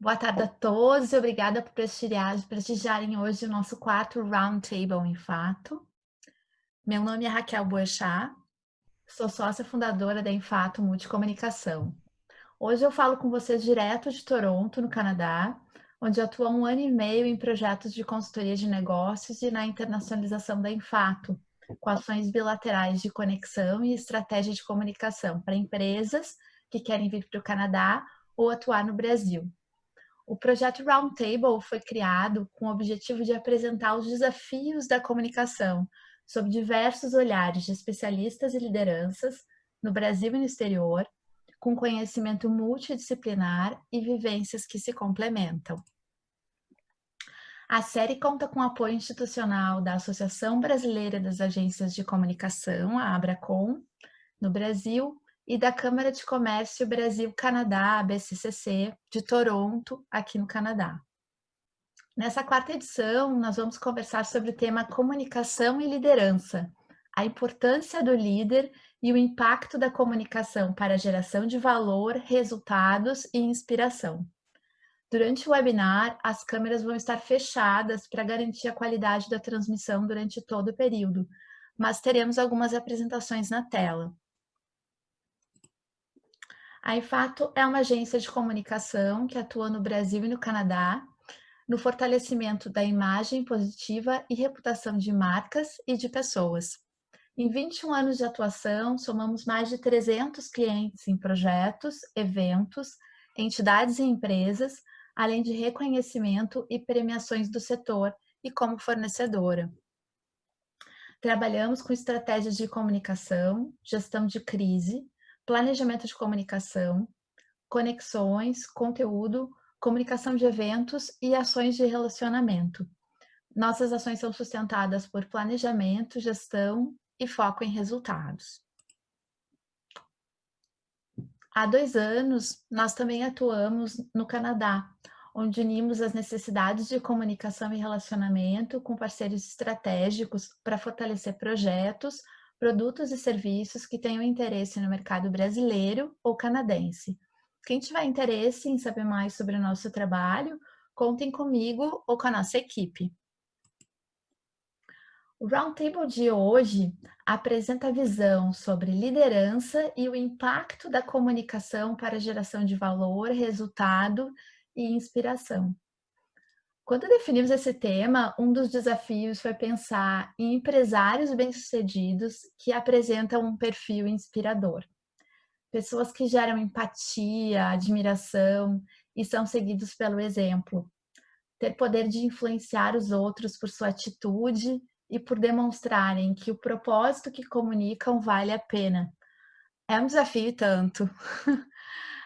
Boa tarde a todos e obrigada por prestigiarem hoje o nosso quarto Roundtable em Fato. Meu nome é Raquel Boechat, sou sócia fundadora da Enfato Multicomunicação. Hoje eu falo com vocês direto de Toronto, no Canadá, onde atuo há 1 ano e meio em projetos de consultoria de negócios e na internacionalização da Enfato, com ações bilaterais de conexão e estratégia de comunicação para empresas que querem vir para o Canadá ou atuar no Brasil. O projeto Roundtable foi criado com o objetivo de apresentar os desafios da comunicação sob diversos olhares de especialistas e lideranças no Brasil e no exterior, com conhecimento multidisciplinar e vivências que se complementam. A série conta com apoio institucional da Associação Brasileira das Agências de Comunicação, a Abracom, no Brasil, e da Câmara de Comércio Brasil-Canadá, BCCC, de Toronto, aqui no Canadá. Nessa quarta edição, nós vamos conversar sobre o tema comunicação e liderança, a importância do líder e o impacto da comunicação para a geração de valor, resultados e inspiração. Durante o webinar, as câmeras vão estar fechadas para garantir a qualidade da transmissão durante todo o período, mas teremos algumas apresentações na tela. A Enfato é uma agência de comunicação que atua no Brasil e no Canadá, no fortalecimento da imagem positiva e reputação de marcas e de pessoas. Em 21 anos de atuação, somamos mais de 300 clientes em projetos, eventos, entidades e empresas, além de reconhecimento e premiações do setor e como fornecedora. Trabalhamos com estratégias de comunicação, gestão de crise, planejamento de comunicação, conexões, conteúdo, comunicação de eventos e ações de relacionamento. Nossas ações são sustentadas por planejamento, gestão e foco em resultados. Há 2 anos, nós também atuamos no Canadá, onde unimos as necessidades de comunicação e relacionamento com parceiros estratégicos para fortalecer projetos, produtos e serviços que tenham interesse no mercado brasileiro ou canadense. Quem tiver interesse em saber mais sobre o nosso trabalho, contem comigo ou com a nossa equipe. O Roundtable de hoje apresenta a visão sobre liderança e o impacto da comunicação para a geração de valor, resultado e inspiração. Quando definimos esse tema, um dos desafios foi pensar em empresários bem-sucedidos que apresentam um perfil inspirador. Pessoas que geram empatia, admiração e são seguidos pelo exemplo. Ter poder de influenciar os outros por sua atitude e por demonstrarem que o propósito que comunicam vale a pena. É um desafio e tanto.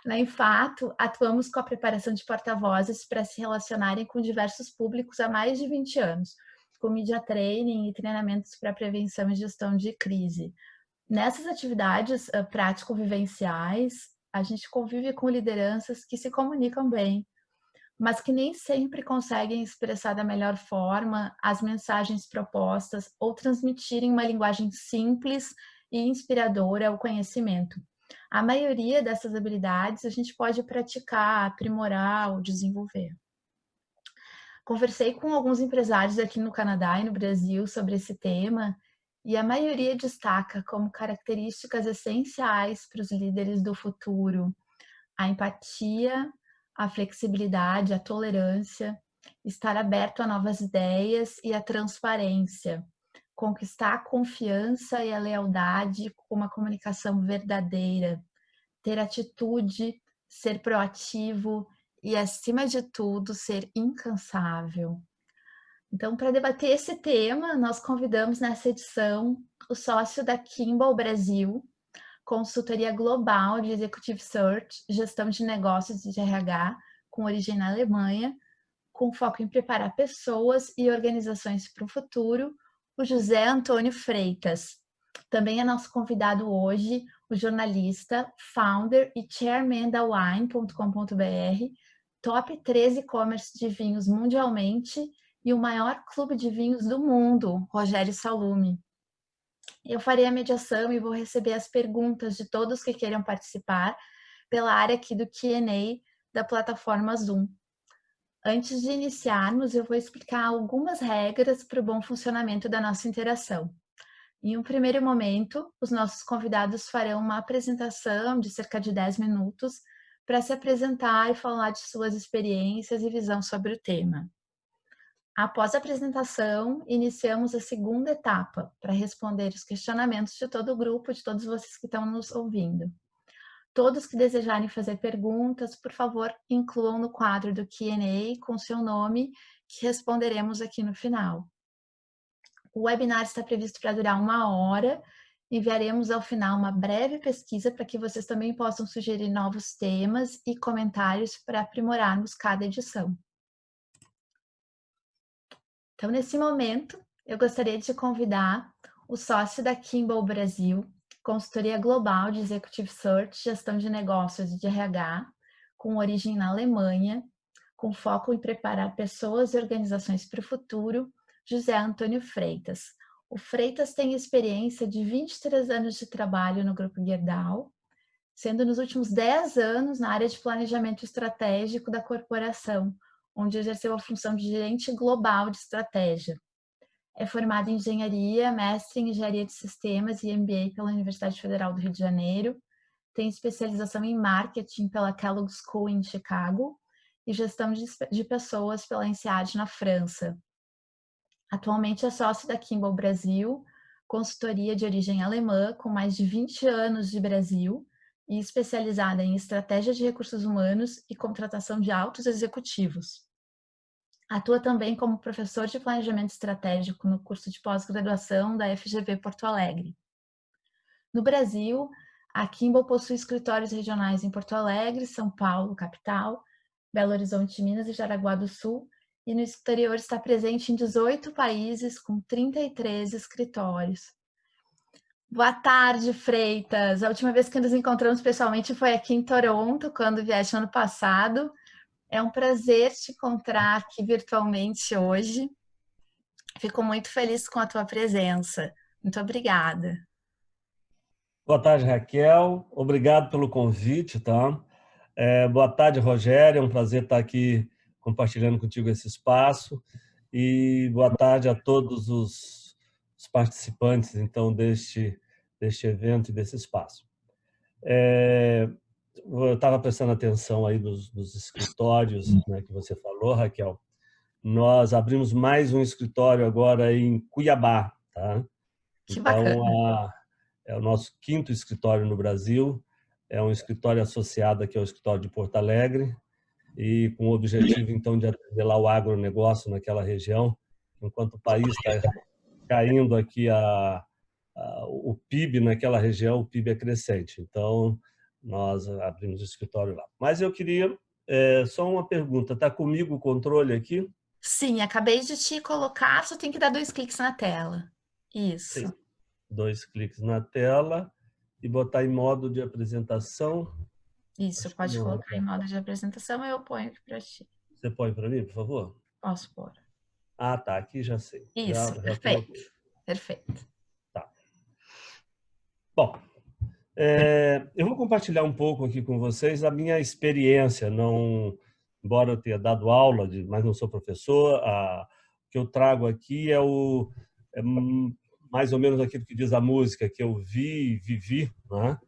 Na Enfato, atuamos com a preparação de porta-vozes para se relacionarem com diversos públicos há mais de 20 anos, com media training e treinamentos para prevenção e gestão de crise. Nessas atividades prático-vivenciais, a gente convive com lideranças que se comunicam bem, mas que nem sempre conseguem expressar da melhor forma as mensagens propostas ou transmitirem uma linguagem simples e inspiradora o conhecimento. A maioria dessas habilidades a gente pode praticar, aprimorar ou desenvolver. Conversei com alguns empresários aqui no Canadá e no Brasil sobre esse tema e a maioria destaca como características essenciais para os líderes do futuro a empatia, a flexibilidade, a tolerância, estar aberto a novas ideias e a transparência, conquistar a confiança e a lealdade com uma comunicação verdadeira, ter atitude, ser proativo e, acima de tudo, ser incansável. Então, para debater esse tema, nós convidamos nessa edição o sócio da Kimball Brasil, consultoria global de Executive Search, gestão de negócios e de RH, com origem na Alemanha, com foco em preparar pessoas e organizações para o futuro, o José Antônio Freitas. Também é nosso convidado hoje, o jornalista, founder e chairman da wine.com.br, top 3 e-commerce de vinhos mundialmente e o maior clube de vinhos do mundo, Rogério Salumi. Eu farei a mediação e vou receber as perguntas de todos que queiram participar pela área aqui do Q&A da plataforma Zoom. Antes de iniciarmos, eu vou explicar algumas regras para o bom funcionamento da nossa interação. Em um primeiro momento, os nossos convidados farão uma apresentação de cerca de 10 minutos para se apresentar e falar de suas experiências e visão sobre o tema. Após a apresentação, iniciamos a segunda etapa para responder os questionamentos de todo o grupo, de todos vocês que estão nos ouvindo. Todos que desejarem fazer perguntas, por favor, incluam no quadro do Q&A com seu nome, que responderemos aqui no final. O webinar está previsto para durar 1 hora. Enviaremos ao final uma breve pesquisa para que vocês também possam sugerir novos temas e comentários para aprimorarmos cada edição. Então, nesse momento, eu gostaria de convidar o sócio da Kimball Brasil, consultoria global de Executive Search, gestão de negócios e de RH, com origem na Alemanha, com foco em preparar pessoas e organizações para o futuro, José Antônio Freitas. O Freitas tem experiência de 23 anos de trabalho no Grupo Gerdau, sendo nos últimos 10 anos na área de planejamento estratégico da corporação, onde exerceu a função de gerente global de estratégia. É formado em engenharia, mestre em engenharia de sistemas e MBA pela Universidade Federal do Rio de Janeiro, tem especialização em marketing pela Kellogg School em Chicago e gestão de pessoas pela INSEAD na França. Atualmente é sócio da Kimball Brasil, consultoria de origem alemã com mais de 20 anos de Brasil e especializada em estratégia de recursos humanos e contratação de altos executivos. Atua também como professor de planejamento estratégico no curso de pós-graduação da FGV Porto Alegre. No Brasil, a Kimball possui escritórios regionais em Porto Alegre, São Paulo, capital, Belo Horizonte, Minas e Jaraguá do Sul, e no exterior está presente em 18 países com 33 escritórios. Boa tarde, Freitas! A última vez que nos encontramos pessoalmente foi aqui em Toronto, quando vieste ano passado. É um prazer te encontrar aqui virtualmente hoje. Fico muito feliz com a tua presença. Muito obrigada. Boa tarde, Raquel. Obrigado pelo convite, tá? Boa tarde, Rogério. É um prazer estar aqui compartilhando contigo esse espaço. E boa tarde a todos os participantes, então, deste evento e desse espaço. Eu estava prestando atenção aí nos escritórios, né, que você falou, Raquel. Nós abrimos mais um escritório agora em Cuiabá, tá? Que Então, bacana. é o nosso 5º escritório no Brasil, é um escritório associado aqui ao escritório de Porto Alegre e com o objetivo, então, de atender lá o agronegócio naquela região, enquanto o país está caindo aqui o PIB naquela região, o PIB é crescente. Então, nós abrimos o escritório lá. Mas eu queria só uma pergunta, está comigo o controle aqui? Sim, acabei de te colocar, só tem que dar 2 cliques na tela. Isso. Sim, 2 cliques na tela e botar em modo de apresentação. Isso, Acho que pode não, colocar em Raquel. modo de apresentação, eu ponho aqui para ti. Você põe para mim, por favor? Posso pôr. Ah, tá, aqui já sei. Isso, Já perfeito. coloquei. Perfeito. Tá. Bom, eu vou compartilhar um pouco aqui com vocês a minha experiência, não, embora eu tenha dado aula, mas não sou professor, o que eu trago aqui é mais ou menos aquilo que diz a música, que eu vi e vivi, né?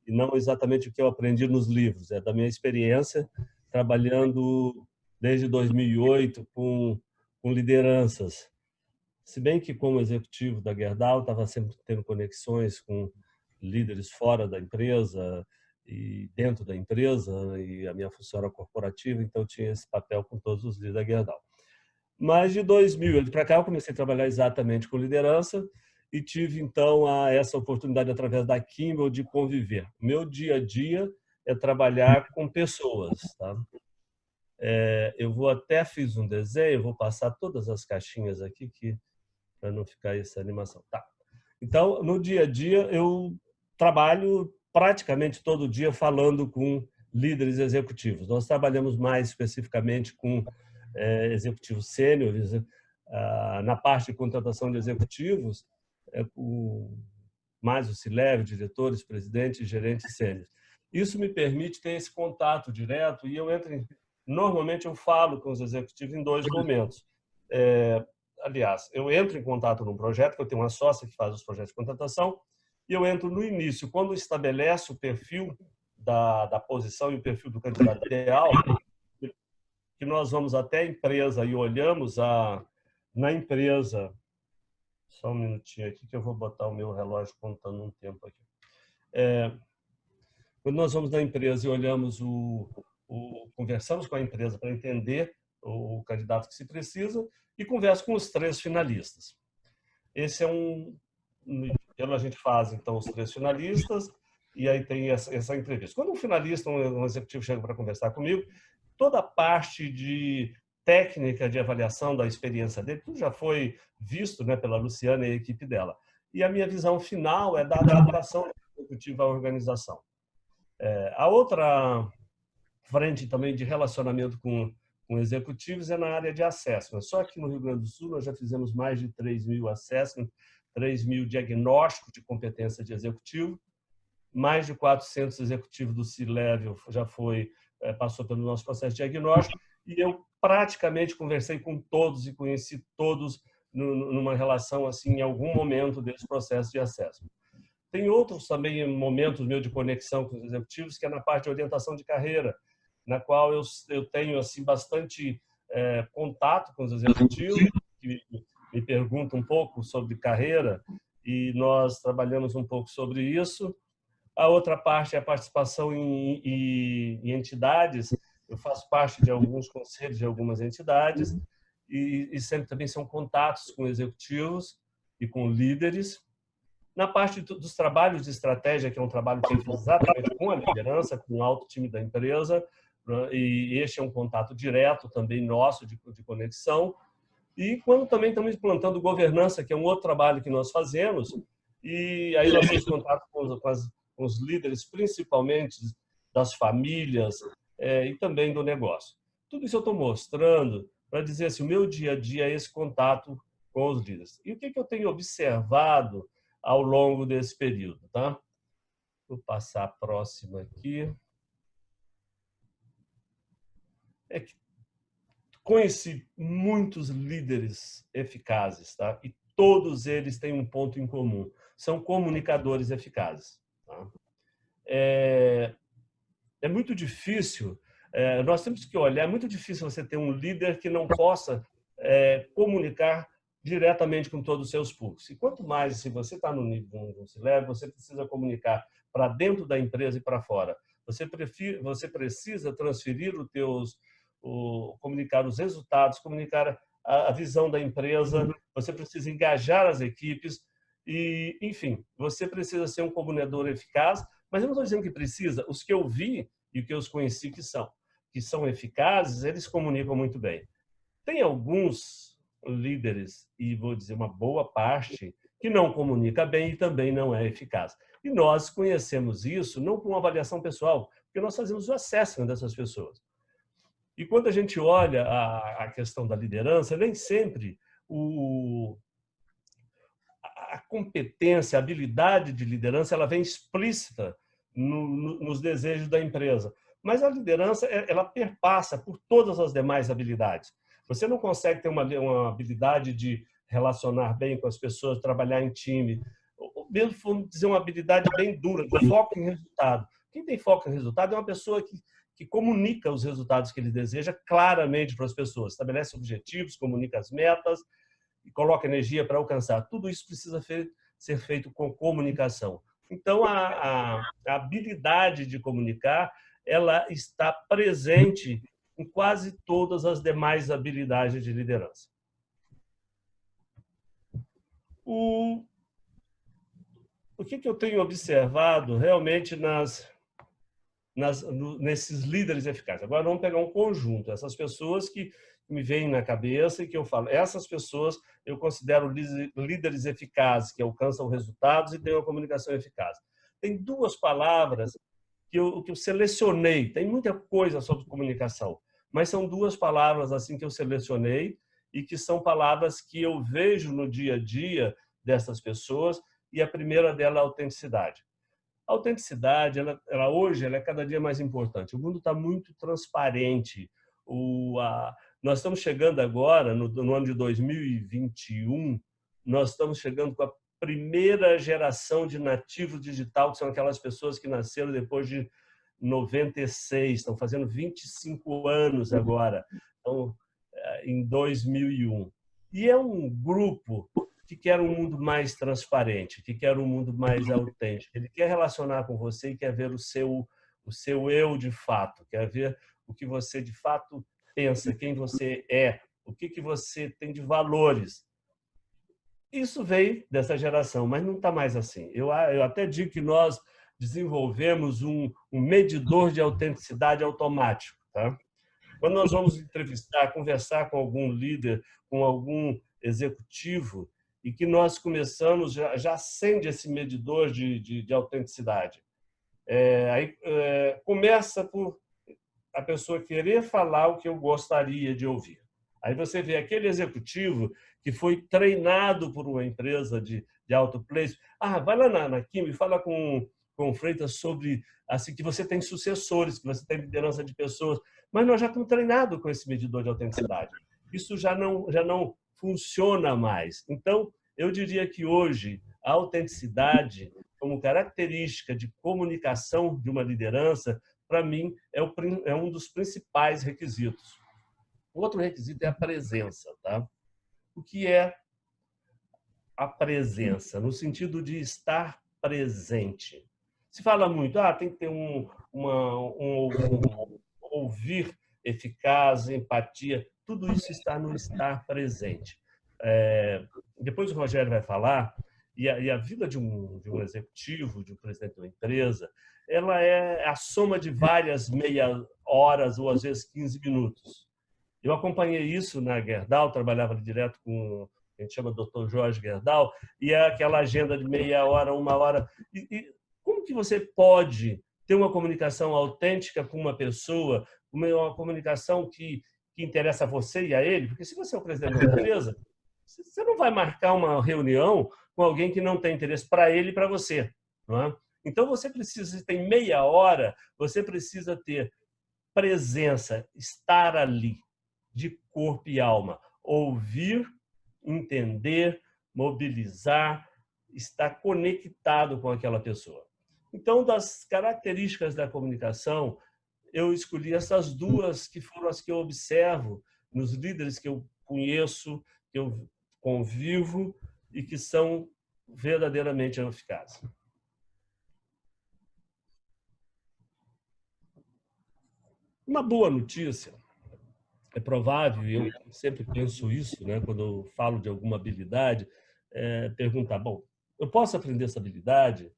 E não exatamente o que eu aprendi nos livros, é da minha experiência trabalhando desde 2008 com lideranças. Se bem que, como executivo da Gerdau, estava sempre tendo conexões com líderes fora da empresa e dentro da empresa, e a minha função era corporativa, então eu tinha esse papel com todos os líderes da Gerdau. Mas de 2008 para cá eu comecei a trabalhar exatamente com liderança e tive então essa oportunidade através da Kimball de conviver. Meu dia a dia é trabalhar com pessoas, tá? Eu vou até fiz um desenho, vou passar todas as caixinhas aqui que para não ficar essa animação. Tá. Então, no dia a dia eu trabalho praticamente todo dia falando com líderes executivos. Nós trabalhamos mais especificamente com executivos sêniores, na parte de contratação de executivos, mais o C-level, diretores, presidentes, gerentes sêniores. Isso me permite ter esse contato direto e eu entro normalmente eu falo com os executivos em dois momentos. Aliás, eu entro em contato num projeto, que eu tenho uma sócia que faz os projetos de contratação, e eu entro no início, quando estabelece o perfil da posição e o perfil do candidato ideal, que nós vamos até a empresa e olhamos na empresa. Só um minutinho aqui que eu vou botar o meu relógio contando um tempo aqui. Quando nós vamos na empresa e olhamos conversamos com a empresa para entender o candidato que se precisa e converso com os 3 finalistas. Esse é a gente faz então os 3 finalistas e aí tem essa entrevista. Quando um finalista, um executivo chega para conversar comigo, toda a parte de técnica de avaliação da experiência dele, tudo já foi visto, né, pela Luciana e a equipe dela. E a minha visão final é da adaptação do executivo à organização. A outra frente também de relacionamento com executivos é na área de assessment. Só que no Rio Grande do Sul nós já fizemos mais de 3.000 assessment, 3.000 diagnósticos de competência de executivo, mais de 400 executivos do C-Level passou pelo nosso processo de diagnóstico, e eu praticamente conversei com todos e conheci todos numa relação assim em algum momento desse processo de assessment. Tem outros também momentos meus de conexão com os executivos, que é na parte de orientação de carreira, na qual eu tenho assim bastante contato com os executivos, que me perguntam um pouco sobre carreira, e nós trabalhamos um pouco sobre isso. A outra parte é a participação em entidades. Eu faço parte de alguns conselhos de algumas entidades, e sempre também são contatos com executivos e com líderes. Na parte dos trabalhos de estratégia, que é um trabalho feito exatamente com a liderança, com o alto time da empresa, e este é um contato direto também nosso de conexão. E quando também estamos implantando governança, que é um outro trabalho que nós fazemos, e aí nós temos contato com os líderes, principalmente das famílias e também do negócio. Tudo isso eu estou mostrando para dizer assim, o meu dia a dia é esse contato com os líderes. E o que eu tenho observado ao longo desse período, tá? Vou passar a próxima aqui. É que conheci muitos líderes eficazes, tá? E todos eles têm um ponto em comum. São comunicadores eficazes. Tá? É muito difícil, nós temos que olhar, é muito difícil você ter um líder que não possa comunicar diretamente com todos os seus públicos. E quanto mais, se você está no nível de um C-Level, você precisa comunicar para dentro da empresa e para fora. Você precisa transferir comunicar os resultados, comunicar a visão da empresa, você precisa engajar as equipes e, enfim, você precisa ser um comunicador eficaz, mas eu não estou dizendo que precisa. Os que eu vi e que eu os conheci que são eficazes, eles comunicam muito bem. Tem alguns líderes, e vou dizer uma boa parte, que não comunica bem e também não é eficaz. E nós conhecemos isso não com uma avaliação pessoal, porque nós fazemos o assessment dessas pessoas. E quando a gente olha a questão da liderança, nem sempre a competência, a habilidade de liderança, ela vem explícita nos desejos da empresa. Mas a liderança, ela perpassa por todas as demais habilidades. Você não consegue ter uma habilidade de relacionar bem com as pessoas, trabalhar em time, ou mesmo, vamos dizer, uma habilidade bem dura, de foco em resultado. Quem tem foco em resultado é uma pessoa que comunica os resultados que ele deseja claramente para as pessoas, estabelece objetivos, comunica as metas e coloca energia para alcançar. Tudo isso precisa ser feito com comunicação. Então, a habilidade de comunicar, ela está presente em quase todas as demais habilidades de liderança. O que eu tenho observado realmente nesses líderes eficazes? Agora vamos pegar um conjunto, essas pessoas que me vêm na cabeça e que eu falo, essas pessoas eu considero líderes eficazes, que alcançam resultados e têm uma comunicação eficaz. Tem duas palavras que eu selecionei, tem muita coisa sobre comunicação, mas são duas palavras assim que eu selecionei e que são palavras que eu vejo no dia a dia dessas pessoas, e a primeira dela é a autenticidade. A autenticidade, hoje, ela é cada dia mais importante. O mundo está muito transparente. Nós estamos chegando agora, no ano de 2021, nós estamos chegando com a primeira geração de nativo digital, que são aquelas pessoas que nasceram depois de 96, estão fazendo 25 anos agora, então, em 2001. E é um grupo que quer um mundo mais transparente, que quer um mundo mais autêntico. Ele quer relacionar com você e quer ver o seu eu de fato, quer ver o que você de fato pensa, quem você é, o que você tem de valores. Isso veio dessa geração, mas não está mais assim. Eu até digo que nós desenvolvemos um medidor de autenticidade automático. Tá? Quando nós vamos entrevistar, conversar com algum líder, com algum executivo, e que nós começamos, já acende esse medidor de autenticidade. Começa por a pessoa querer falar o que eu gostaria de ouvir. Aí você vê aquele executivo que foi treinado por uma empresa de alto placement. Vai lá na Kim e fala com o Freitas sobre assim, que você tem sucessores, que você tem liderança de pessoas. Mas nós já estamos treinados com esse medidor de autenticidade. Isso já não funciona mais. Então, eu diria que hoje a autenticidade, como característica de comunicação de uma liderança, para mim, é um dos principais requisitos. O outro requisito é a presença. Tá? O que é a presença? No sentido de estar presente. Se fala muito, tem que ter um ouvir eficaz, empatia. Tudo isso está no estar presente. Depois o Rogério vai falar, e a vida de um executivo, de um presidente de uma empresa, ela é a soma de várias meia horas ou às vezes 15 minutos. Eu acompanhei isso na Gerdau, trabalhava direto com a gente chama Dr. Jorge Gerdau, e é aquela agenda de meia hora, uma hora. E como que você pode ter uma comunicação autêntica com uma pessoa, uma comunicação que interessa a você e a ele? Porque se você é o presidente da empresa, você não vai marcar uma reunião com alguém que não tem interesse para ele e para você. Não é? Então, você precisa, tem meia hora, você precisa ter presença, estar ali, de corpo e alma. Ouvir, entender, mobilizar, estar conectado com aquela pessoa. Então, das características da comunicação, eu escolhi essas duas que foram as que eu observo nos líderes que eu conheço, que eu convivo e que são verdadeiramente eficazes. Uma boa notícia, é provável, e eu sempre penso isso, né, quando eu falo de alguma habilidade, perguntar, bom, eu posso aprender essa habilidade?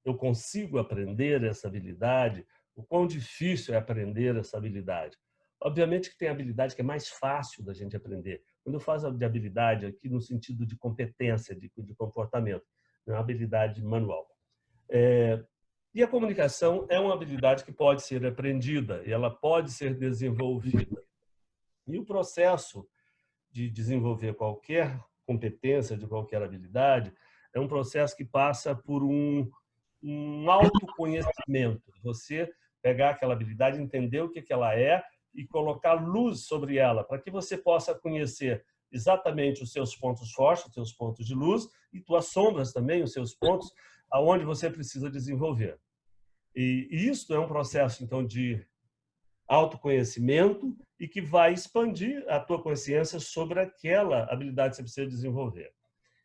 Eu consigo aprender essa habilidade? O quão difícil é aprender essa habilidade? Obviamente que tem habilidade que é mais fácil da gente aprender. Quando eu falo de habilidade aqui no sentido de competência, de comportamento, não é uma habilidade manual. E a comunicação é uma habilidade que pode ser aprendida, e ela pode ser desenvolvida. E o processo de desenvolver qualquer competência, de qualquer habilidade, é um processo que passa por um autoconhecimento. Você pegar aquela habilidade, entender o que ela é e colocar luz sobre ela, para que você possa conhecer exatamente os seus pontos fortes, os seus pontos de luz, e suas sombras também, os seus pontos, aonde você precisa desenvolver. E isso é um processo, então, de autoconhecimento e que vai expandir a tua consciência sobre aquela habilidade que você precisa desenvolver.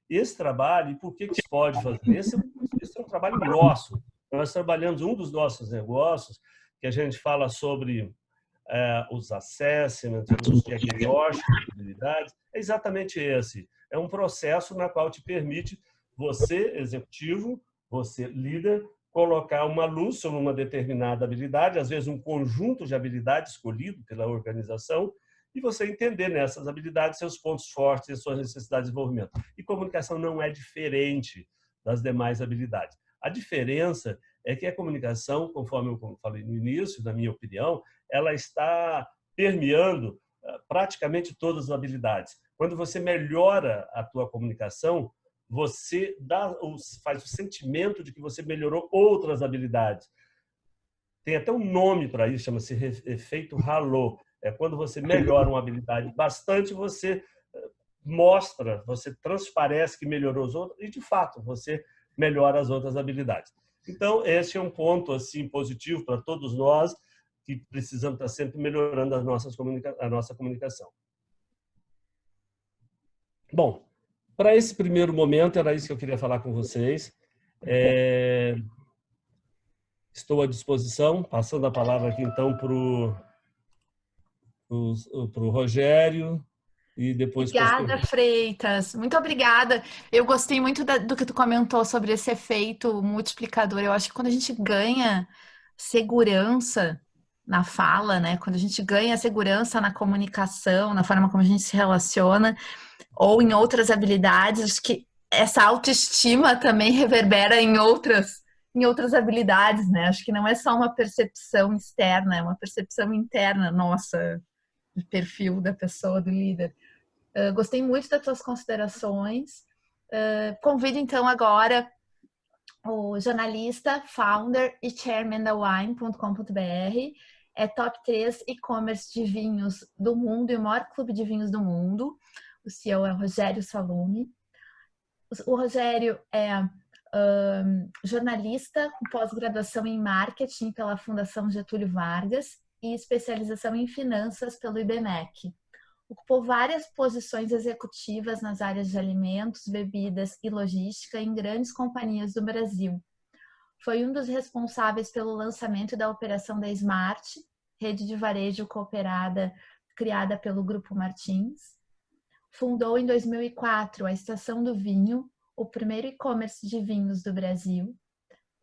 Esse trabalho, e por que se pode fazer? Esse é um trabalho nosso. Nós trabalhamos um dos nossos negócios, que a gente fala sobre os assessments, os diagnósticos de habilidades, é exatamente esse. É um processo na qual te permite você, executivo, você, líder, colocar uma luz sobre uma determinada habilidade, às vezes um conjunto de habilidades escolhido pela organização, e você entender nessas habilidades seus pontos fortes e suas necessidades de desenvolvimento. E comunicação não é diferente das demais habilidades. A diferença é que a comunicação, conforme eu falei no início, na minha opinião, ela está permeando praticamente todas as habilidades. Quando você melhora a tua comunicação, você faz o sentimento de que você melhorou outras habilidades. tem até um nome para isso, chama-se efeito halo. É quando você melhora uma habilidade bastante, você mostra, você transparece que melhorou os outros e, de fato, você melhora as outras habilidades. Então, esse é um ponto assim positivo para todos nós que precisamos estar sempre melhorando a nossa comunicação. Bom, para esse primeiro momento, era isso que eu queria falar com vocês. Estou à disposição, passando a palavra aqui, então, para o Rogério e depois para as Obrigada, perguntas. Freitas. Muito obrigada. Eu gostei muito do que tu comentou sobre esse efeito multiplicador. Eu acho que quando a gente ganha segurança na fala, né? Quando a gente ganha segurança na comunicação, na forma como a gente se relaciona, ou em outras habilidades, acho que essa autoestima também reverbera em outras habilidades, né? Acho que não é só uma percepção externa, é uma percepção interna nossa, de perfil da pessoa, do líder. Gostei muito das tuas considerações. Convido então agora o jornalista, founder e chairman da wine.com.br, é top 3 e-commerce de vinhos do mundo e o maior clube de vinhos do mundo. O CEO é o Rogério Salumi. O Rogério é jornalista com pós-graduação em marketing pela Fundação Getúlio Vargas e especialização em finanças pelo IBMEC. Ocupou várias posições executivas nas áreas de alimentos, bebidas e logística em grandes companhias do Brasil. Foi um dos responsáveis pelo lançamento da operação da Smart, rede de varejo cooperada criada pelo Grupo Martins. Fundou em 2004 a Estação do Vinho, o primeiro e-commerce de vinhos do Brasil.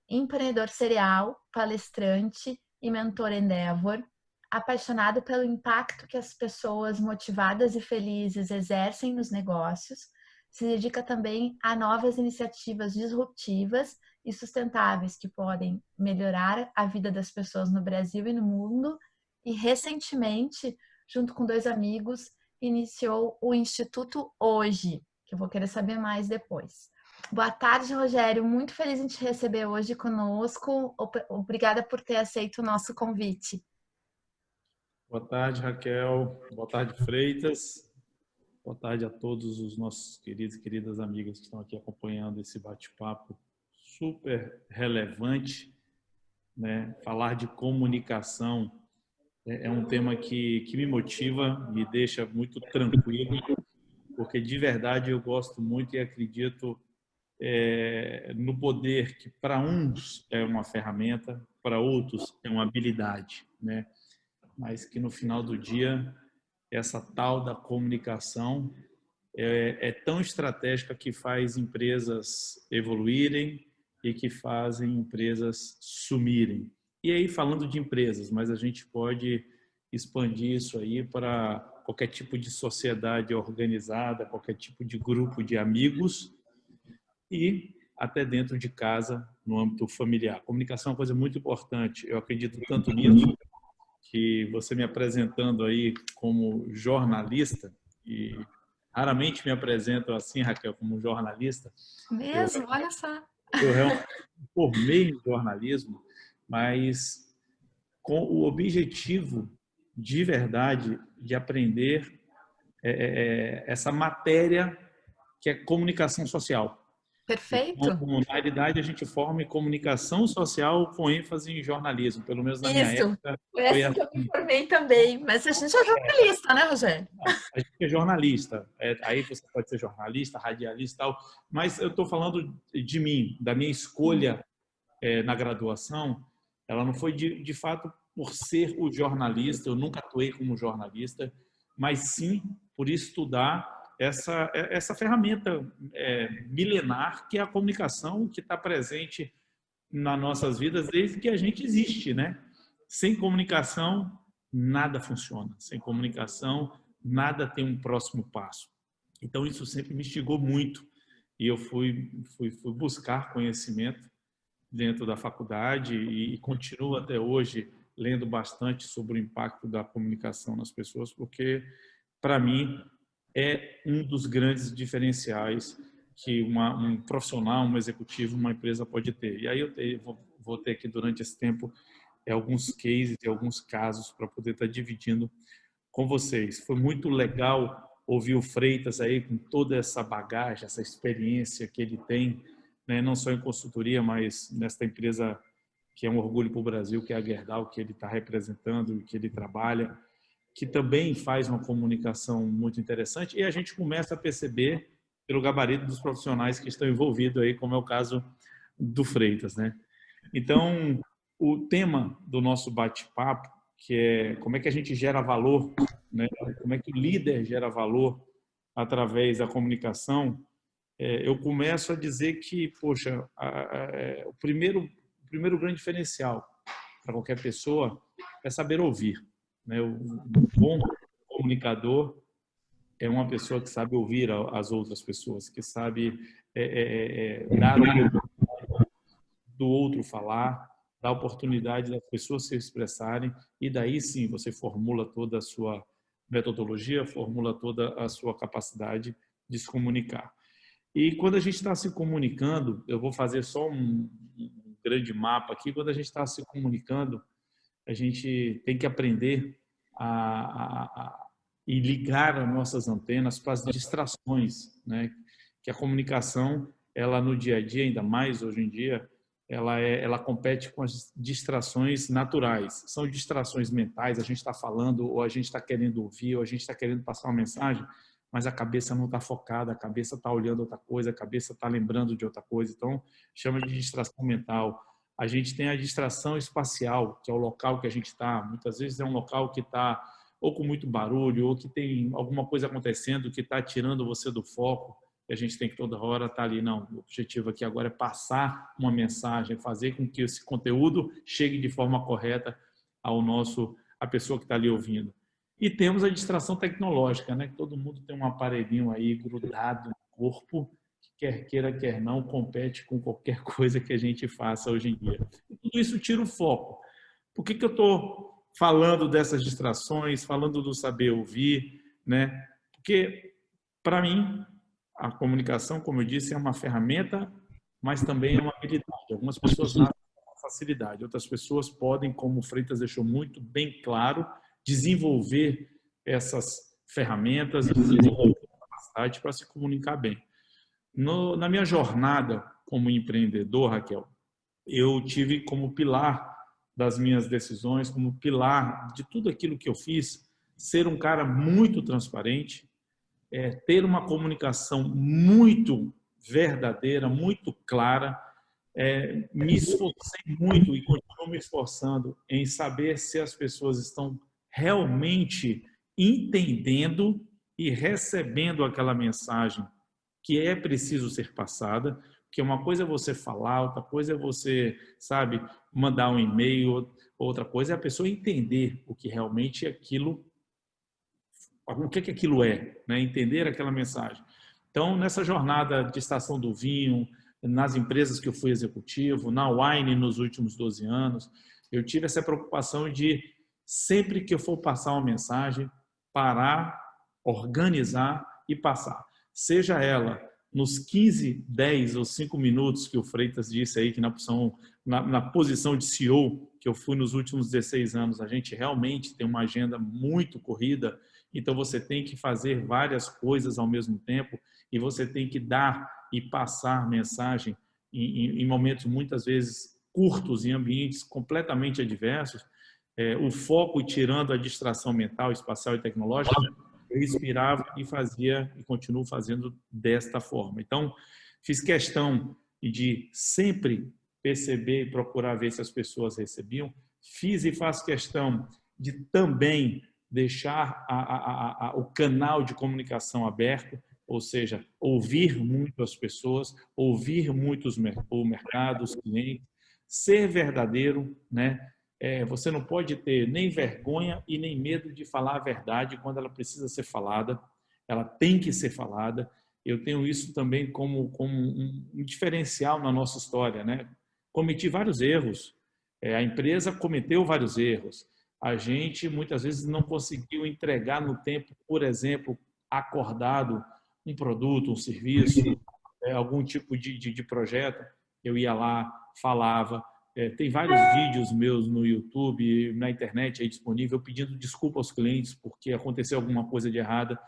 Empreendedor serial, palestrante e mentor Endeavor. Apaixonado pelo impacto que as pessoas motivadas e felizes exercem nos negócios, se dedica também a novas iniciativas disruptivas e sustentáveis que podem melhorar a vida das pessoas no Brasil e no mundo. E recentemente, junto com 2 amigos, iniciou o Instituto Hoje, que eu vou querer saber mais depois. Boa tarde, Rogério. Muito feliz em te receber hoje conosco. Obrigada por ter aceito o nosso convite. Boa tarde, Raquel. Boa tarde, Freitas. Boa tarde a todos os nossos queridos e queridas amigas que estão aqui acompanhando esse bate-papo super relevante, né? Falar de comunicação é um tema que me motiva, me deixa muito tranquilo, porque de verdade eu gosto muito e acredito no poder que para uns é uma ferramenta, para outros é uma habilidade, né? Mas que no final do dia essa tal da comunicação é tão estratégica que faz empresas evoluírem e que fazem empresas sumirem. E aí falando de empresas, mas a gente pode expandir isso aí para qualquer tipo de sociedade organizada, qualquer tipo de grupo de amigos e até dentro de casa, no âmbito familiar. Comunicação é uma coisa muito importante. Eu acredito tanto nisso que você me apresentando aí como jornalista, e raramente me apresentam assim, Raquel, como jornalista. Mesmo? Olha só. Eu realmente formei em jornalismo, mas com o objetivo de verdade de aprender essa matéria que é comunicação social. Perfeito. Então, na realidade, a gente forma em comunicação social com ênfase em jornalismo. Pelo menos na minha Isso. época, Foi foi assim que eu me formei também. Mas a gente é jornalista, né, Rogério? A gente é jornalista. Aí você pode ser jornalista, radialista e tal. Mas eu estou falando de mim, da minha escolha na graduação. Ela não foi, de fato, por ser o jornalista. Eu nunca atuei como jornalista, mas sim por estudar essa ferramenta milenar que é a comunicação, que está presente nas nossas vidas desde que a gente existe, né? Sem comunicação, nada funciona. Sem comunicação, nada tem um próximo passo. Então, isso sempre me instigou muito. E eu fui buscar conhecimento dentro da faculdade e continuo até hoje lendo bastante sobre o impacto da comunicação nas pessoas, porque, para mim, é um dos grandes diferenciais que um profissional, um executivo, uma empresa pode ter. E aí eu vou ter que, durante esse tempo, alguns cases e alguns casos para poder estar dividindo com vocês. Foi muito legal ouvir o Freitas aí com toda essa bagagem, essa experiência que ele tem, né, não só em consultoria, mas nesta empresa que é um orgulho para o Brasil, que é a Gerdau, que ele está representando, que ele trabalha, que também faz uma comunicação muito interessante, e a gente começa a perceber pelo gabarito dos profissionais que estão envolvidos aí, como é o caso do Freitas, né? Então, o tema do nosso bate-papo, que é como é que a gente gera valor, né? Como é que o líder gera valor através da comunicação, eu começo a dizer que, poxa, o primeiro grande diferencial para qualquer pessoa é saber ouvir, né? O bom comunicador é uma pessoa que sabe ouvir as outras pessoas, que sabe dar do outro falar, dar oportunidade das pessoas se expressarem, e daí sim você formula toda a sua metodologia, formula toda a sua capacidade de se comunicar. E quando a gente está se comunicando, eu vou fazer só um grande mapa aqui, quando a gente está se comunicando, a gente tem que aprender e ligar as nossas antenas para as distrações, né? Que a comunicação, ela no dia a dia, ainda mais hoje em dia, ela compete com as distrações naturais. São distrações mentais, a gente está falando, ou a gente está querendo ouvir, ou a gente está querendo passar uma mensagem, mas a cabeça não está focada, a cabeça está olhando outra coisa, a cabeça está lembrando de outra coisa. Então, chama de distração mental. A gente tem a distração espacial, que é o local que a gente está. Muitas vezes é um local que está ou com muito barulho, ou que tem alguma coisa acontecendo que está tirando você do foco. E a gente tem que toda hora estar ali. Não, o objetivo aqui agora é passar uma mensagem, fazer com que esse conteúdo chegue de forma correta à pessoa que está ali ouvindo. E temos a distração tecnológica, né? Todo mundo tem um aparelhinho aí grudado no corpo, que quer queira, quer não, compete com qualquer coisa que a gente faça hoje em dia. E tudo isso tira o foco. Por que eu estou falando dessas distrações, falando do saber ouvir, né? Porque, para mim, a comunicação, como eu disse, é uma ferramenta, mas também é uma habilidade. Algumas pessoas nascem com facilidade, outras pessoas podem, como o Freitas deixou muito bem claro, desenvolver essas ferramentas e desenvolver a capacidade para se comunicar bem. Na minha jornada como empreendedor, Raquel, eu tive como pilar das minhas decisões, como pilar de tudo aquilo que eu fiz, ser um cara muito transparente, ter uma comunicação muito verdadeira, muito clara. Me esforcei muito e continuo me esforçando em saber se as pessoas estão realmente entendendo e recebendo aquela mensagem que é preciso ser passada, porque uma coisa é você falar, outra coisa é você, sabe, mandar um e-mail, outra coisa é a pessoa entender o que realmente aquilo, o que aquilo é, né? Entender aquela mensagem. Então, nessa jornada de estação do vinho, nas empresas que eu fui executivo, na Wine nos últimos 12 anos, eu tive essa preocupação de, sempre que eu for passar uma mensagem, parar, organizar e passar. Seja ela nos 15, 10 ou 5 minutos que o Freitas disse aí, que na posição de CEO que eu fui nos últimos 16 anos, a gente realmente tem uma agenda muito corrida, então você tem que fazer várias coisas ao mesmo tempo e você tem que dar e passar mensagem em momentos muitas vezes curtos, em ambientes completamente adversos. O foco, tirando a distração mental, espacial e tecnológica, eu inspirava e fazia e continuo fazendo desta forma. Então, fiz questão de sempre perceber e procurar ver se as pessoas recebiam. Fiz e faço questão de também deixar o canal de comunicação aberto, ou seja, ouvir muito as pessoas, ouvir muito o mercado, os clientes, ser verdadeiro, né? Você não pode ter nem vergonha e nem medo de falar a verdade quando ela precisa ser falada, ela tem que ser falada. Eu tenho isso também como um diferencial na nossa história, né? Cometi vários erros, a empresa cometeu vários erros, a gente muitas vezes não conseguiu entregar no tempo, por exemplo, acordado, um produto, um serviço, algum tipo de projeto. Eu ia lá, falava, Tem vários vídeos meus no YouTube, na internet aí disponível, pedindo desculpa aos clientes porque aconteceu alguma coisa de errada.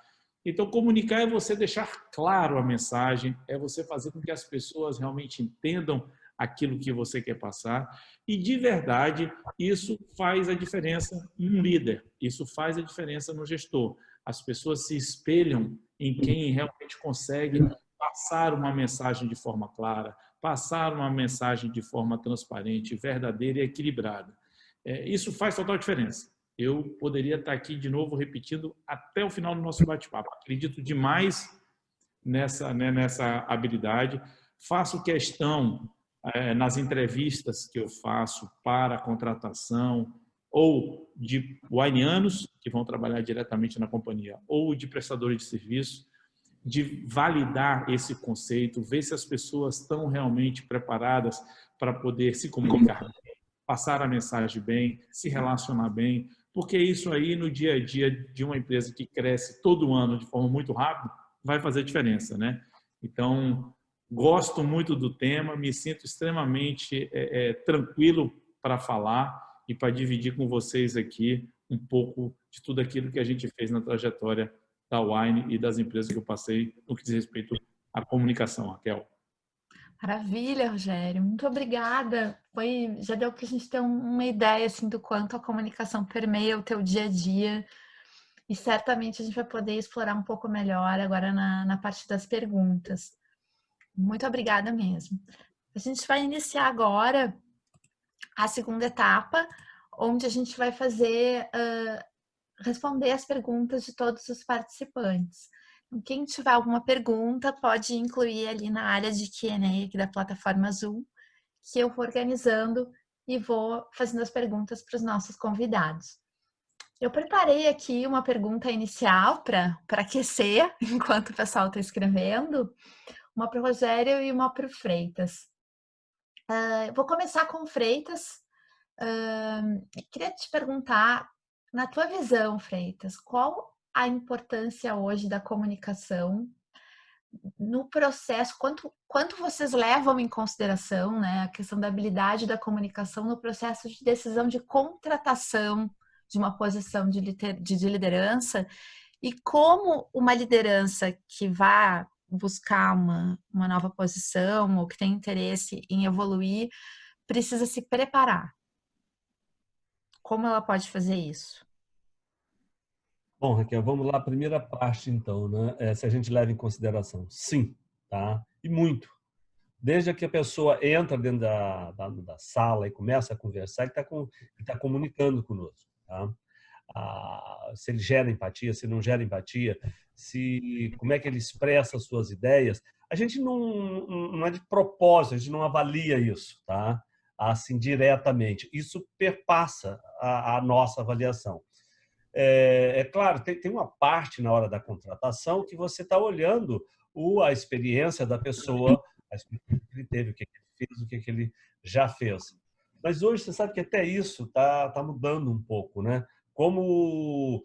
Então, comunicar é você deixar claro a mensagem, é você fazer com que as pessoas realmente entendam aquilo que você quer passar. E, de verdade, isso faz a diferença em um líder, isso faz a diferença no gestor. As pessoas se espelham em quem realmente consegue passar uma mensagem de forma clara, passar uma mensagem de forma transparente, verdadeira e equilibrada. Isso faz total diferença. Eu poderia estar aqui de novo repetindo até o final do nosso bate-papo. Acredito demais nessa habilidade. Faço questão, nas entrevistas que eu faço para a contratação, ou de wainianos, que vão trabalhar diretamente na companhia, ou de prestadores de serviço, de validar esse conceito, ver se as pessoas estão realmente preparadas para poder se comunicar bem, passar a mensagem bem, se relacionar bem, porque isso aí no dia a dia de uma empresa que cresce todo ano de forma muito rápida vai fazer diferença, né? Então, gosto muito do tema, me sinto extremamente tranquilo para falar e para dividir com vocês aqui um pouco de tudo aquilo que a gente fez na trajetória da Wine e das empresas que eu passei no que diz respeito à comunicação, Raquel. Maravilha, Rogério. Muito obrigada. Já deu para a gente ter uma ideia assim, do quanto a comunicação permeia o teu dia a dia. E certamente a gente vai poder explorar um pouco melhor agora na parte das perguntas. Muito obrigada mesmo. A gente vai iniciar agora a segunda etapa, onde a gente vai responder as perguntas de todos os participantes. Quem tiver alguma pergunta pode incluir ali na área de Q&A aqui da plataforma Zoom, que eu vou organizando e vou fazendo as perguntas para os nossos convidados. Eu preparei aqui uma pergunta inicial para aquecer, enquanto o pessoal está escrevendo, uma para o Rogério e uma para o Freitas. Eu vou começar com o Freitas. Queria te perguntar, na tua visão, Freitas, qual a importância hoje da comunicação no processo? Quanto vocês levam em consideração, né, a questão da habilidade da comunicação no processo de decisão de contratação de uma posição de liderança, e como uma liderança que vá buscar uma nova posição ou que tem interesse em evoluir precisa se preparar? Como ela pode fazer isso? Bom, Raquel, vamos lá, a primeira parte, então, né? Se a gente leva em consideração. Sim, tá? E muito. Desde que a pessoa entra dentro da sala e começa a conversar, ele está comunicando conosco, tá? Se ele gera empatia, se não gera empatia, como é que ele expressa as suas ideias. A gente não é de propósito, a gente não avalia isso, tá? Assim, diretamente. Isso perpassa a nossa avaliação. Claro, tem uma parte na hora da contratação que você está olhando a experiência da pessoa, a experiência que ele teve, o que ele fez, o que ele já fez. Mas hoje você sabe que até isso está mudando um pouco, né? Como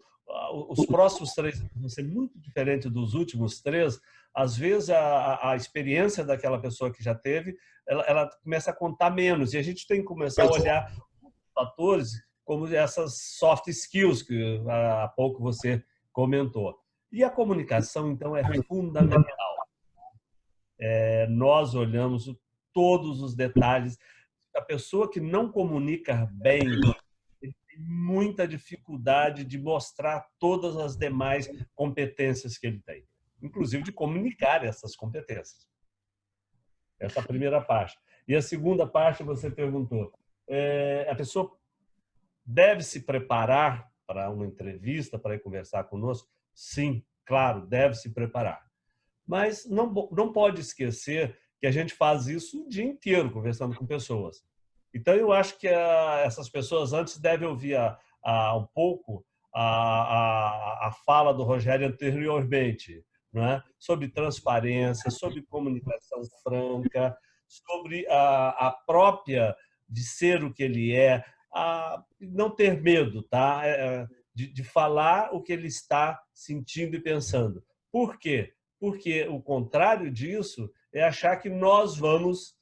os próximos 3 vão ser muito diferentes dos últimos 3, às vezes a experiência daquela pessoa que já teve, ela começa a contar menos, e a gente tem que começar a olhar os fatores como essas soft skills que há pouco você comentou. E a comunicação, então, é fundamental. Nós olhamos todos os detalhes. A pessoa que não comunica bem tem muita dificuldade de mostrar todas as demais competências que ele tem, inclusive de comunicar essas competências. Essa é a primeira parte. E a segunda parte, você perguntou, a pessoa deve se preparar para uma entrevista, para ir conversar conosco? Sim, claro, deve se preparar. Mas não pode esquecer que a gente faz isso o dia inteiro, conversando com pessoas. Então, eu acho que essas pessoas antes devem ouvir um pouco a fala do Rogério anteriormente, não é? Sobre transparência, sobre comunicação franca, sobre a própria de ser o que ele é, não ter medo, tá? De falar o que ele está sentindo e pensando. Por quê? Porque o contrário disso é achar que nós vamos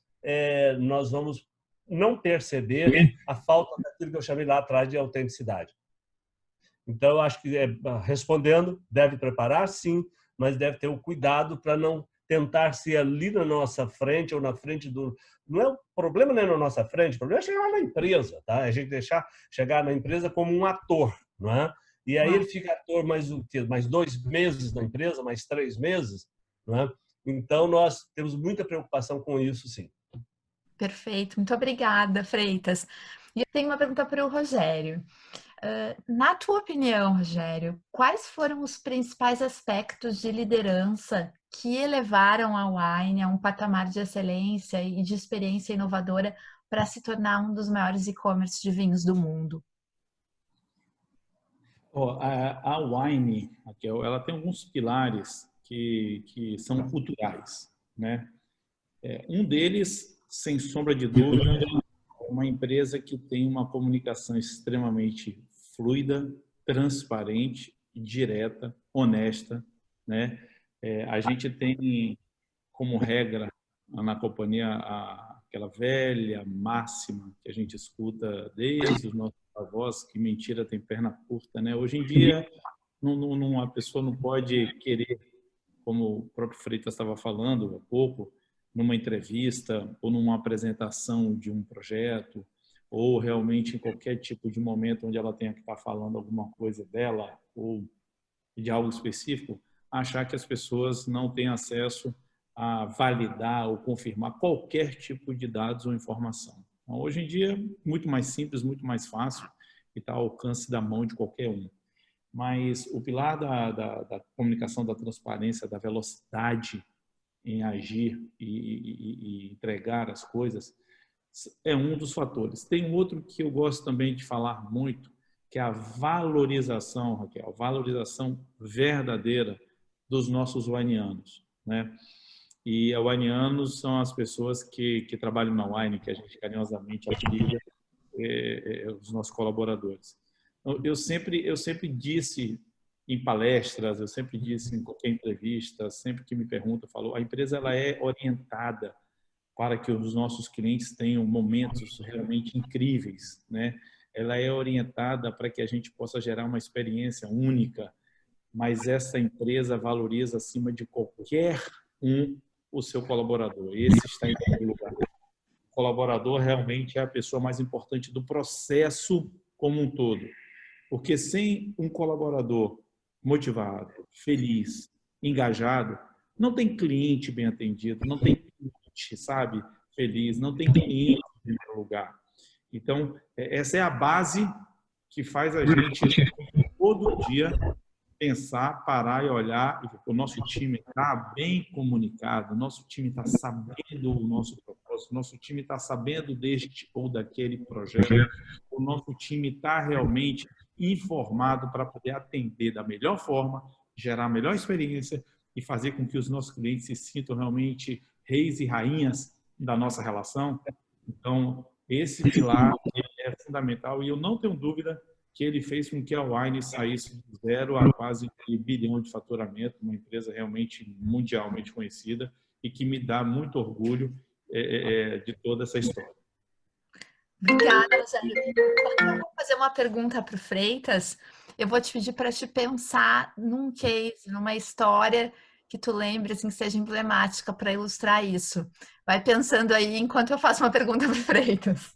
não perceber a falta daquilo que eu chamei lá atrás de autenticidade. Então, eu acho que, respondendo, deve preparar, sim, mas deve ter o cuidado para não tentar ser ali na nossa frente ou na frente do... Não é o problema nem na nossa frente, o problema é chegar na empresa, tá? A gente deixar chegar na empresa como um ator, não é? E aí ele fica ator mais 2 meses na empresa, mais 3 meses, não é? Então, nós temos muita preocupação com isso, sim. Perfeito, muito obrigada, Freitas. E eu tenho uma pergunta para o Rogério. Na tua opinião, Rogério, quais foram os principais aspectos de liderança que elevaram a Wine a um patamar de excelência e de experiência inovadora para se tornar um dos maiores e-commerce de vinhos do mundo? A Wine, Raquel, ela tem alguns pilares que são culturais, né? Um deles, sem sombra de dúvida, é uma empresa que tem uma comunicação extremamente fluida, transparente, direta, honesta, né? A gente tem como regra na companhia aquela velha máxima que a gente escuta desde os nossos avós, que mentira tem perna curta, né? Hoje em dia, a pessoa não pode querer, como o próprio Freitas estava falando há pouco, numa entrevista ou numa apresentação de um projeto, ou realmente em qualquer tipo de momento onde ela tenha que estar falando alguma coisa dela ou de algo específico, achar que as pessoas não têm acesso a validar ou confirmar qualquer tipo de dados ou informação. Então, hoje em dia, muito mais simples, muito mais fácil e está ao alcance da mão de qualquer um. Mas o pilar da comunicação, da transparência, da velocidade em agir e entregar as coisas é um dos fatores. Tem um outro que eu gosto também de falar muito, que é a valorização, Raquel, a valorização verdadeira dos nossos winianos, né? E winianos são as pessoas que trabalham na Wine, que a gente carinhosamente apelida os nossos colaboradores. Eu sempre disse em palestras, eu sempre disse em qualquer entrevista, sempre que me perguntam, a empresa ela é orientada para que os nossos clientes tenham momentos realmente incríveis, né? Ela é orientada para que a gente possa gerar uma experiência única, mas essa empresa valoriza acima de qualquer o seu colaborador. Esse está em primeiro lugar. O colaborador realmente é a pessoa mais importante do processo como um todo. Porque sem um colaborador motivado, feliz, engajado, não tem cliente bem atendido, não tem cliente, sabe, feliz, não tem cliente em primeiro lugar. Então, essa é a base que faz a gente todo dia pensar, parar e olhar, e o nosso time está bem comunicado, o nosso time está sabendo o nosso propósito, o nosso time está sabendo deste ou daquele projeto, o nosso time está realmente informado para poder atender da melhor forma, gerar a melhor experiência e fazer com que os nossos clientes se sintam realmente reis e rainhas da nossa relação. Então, esse pilar é fundamental e eu não tenho dúvida que ele fez com que a Wine saísse de 0 a quase 1 bilhão de faturamento, uma empresa realmente mundialmente conhecida e que me dá muito orgulho de toda essa história. Obrigada, Rogério. Eu vou fazer uma pergunta para o Freitas. Eu vou te pedir para te pensar num case, numa história que tu lembre, assim, que seja emblemática para ilustrar isso. Vai pensando aí enquanto eu faço uma pergunta para o Freitas.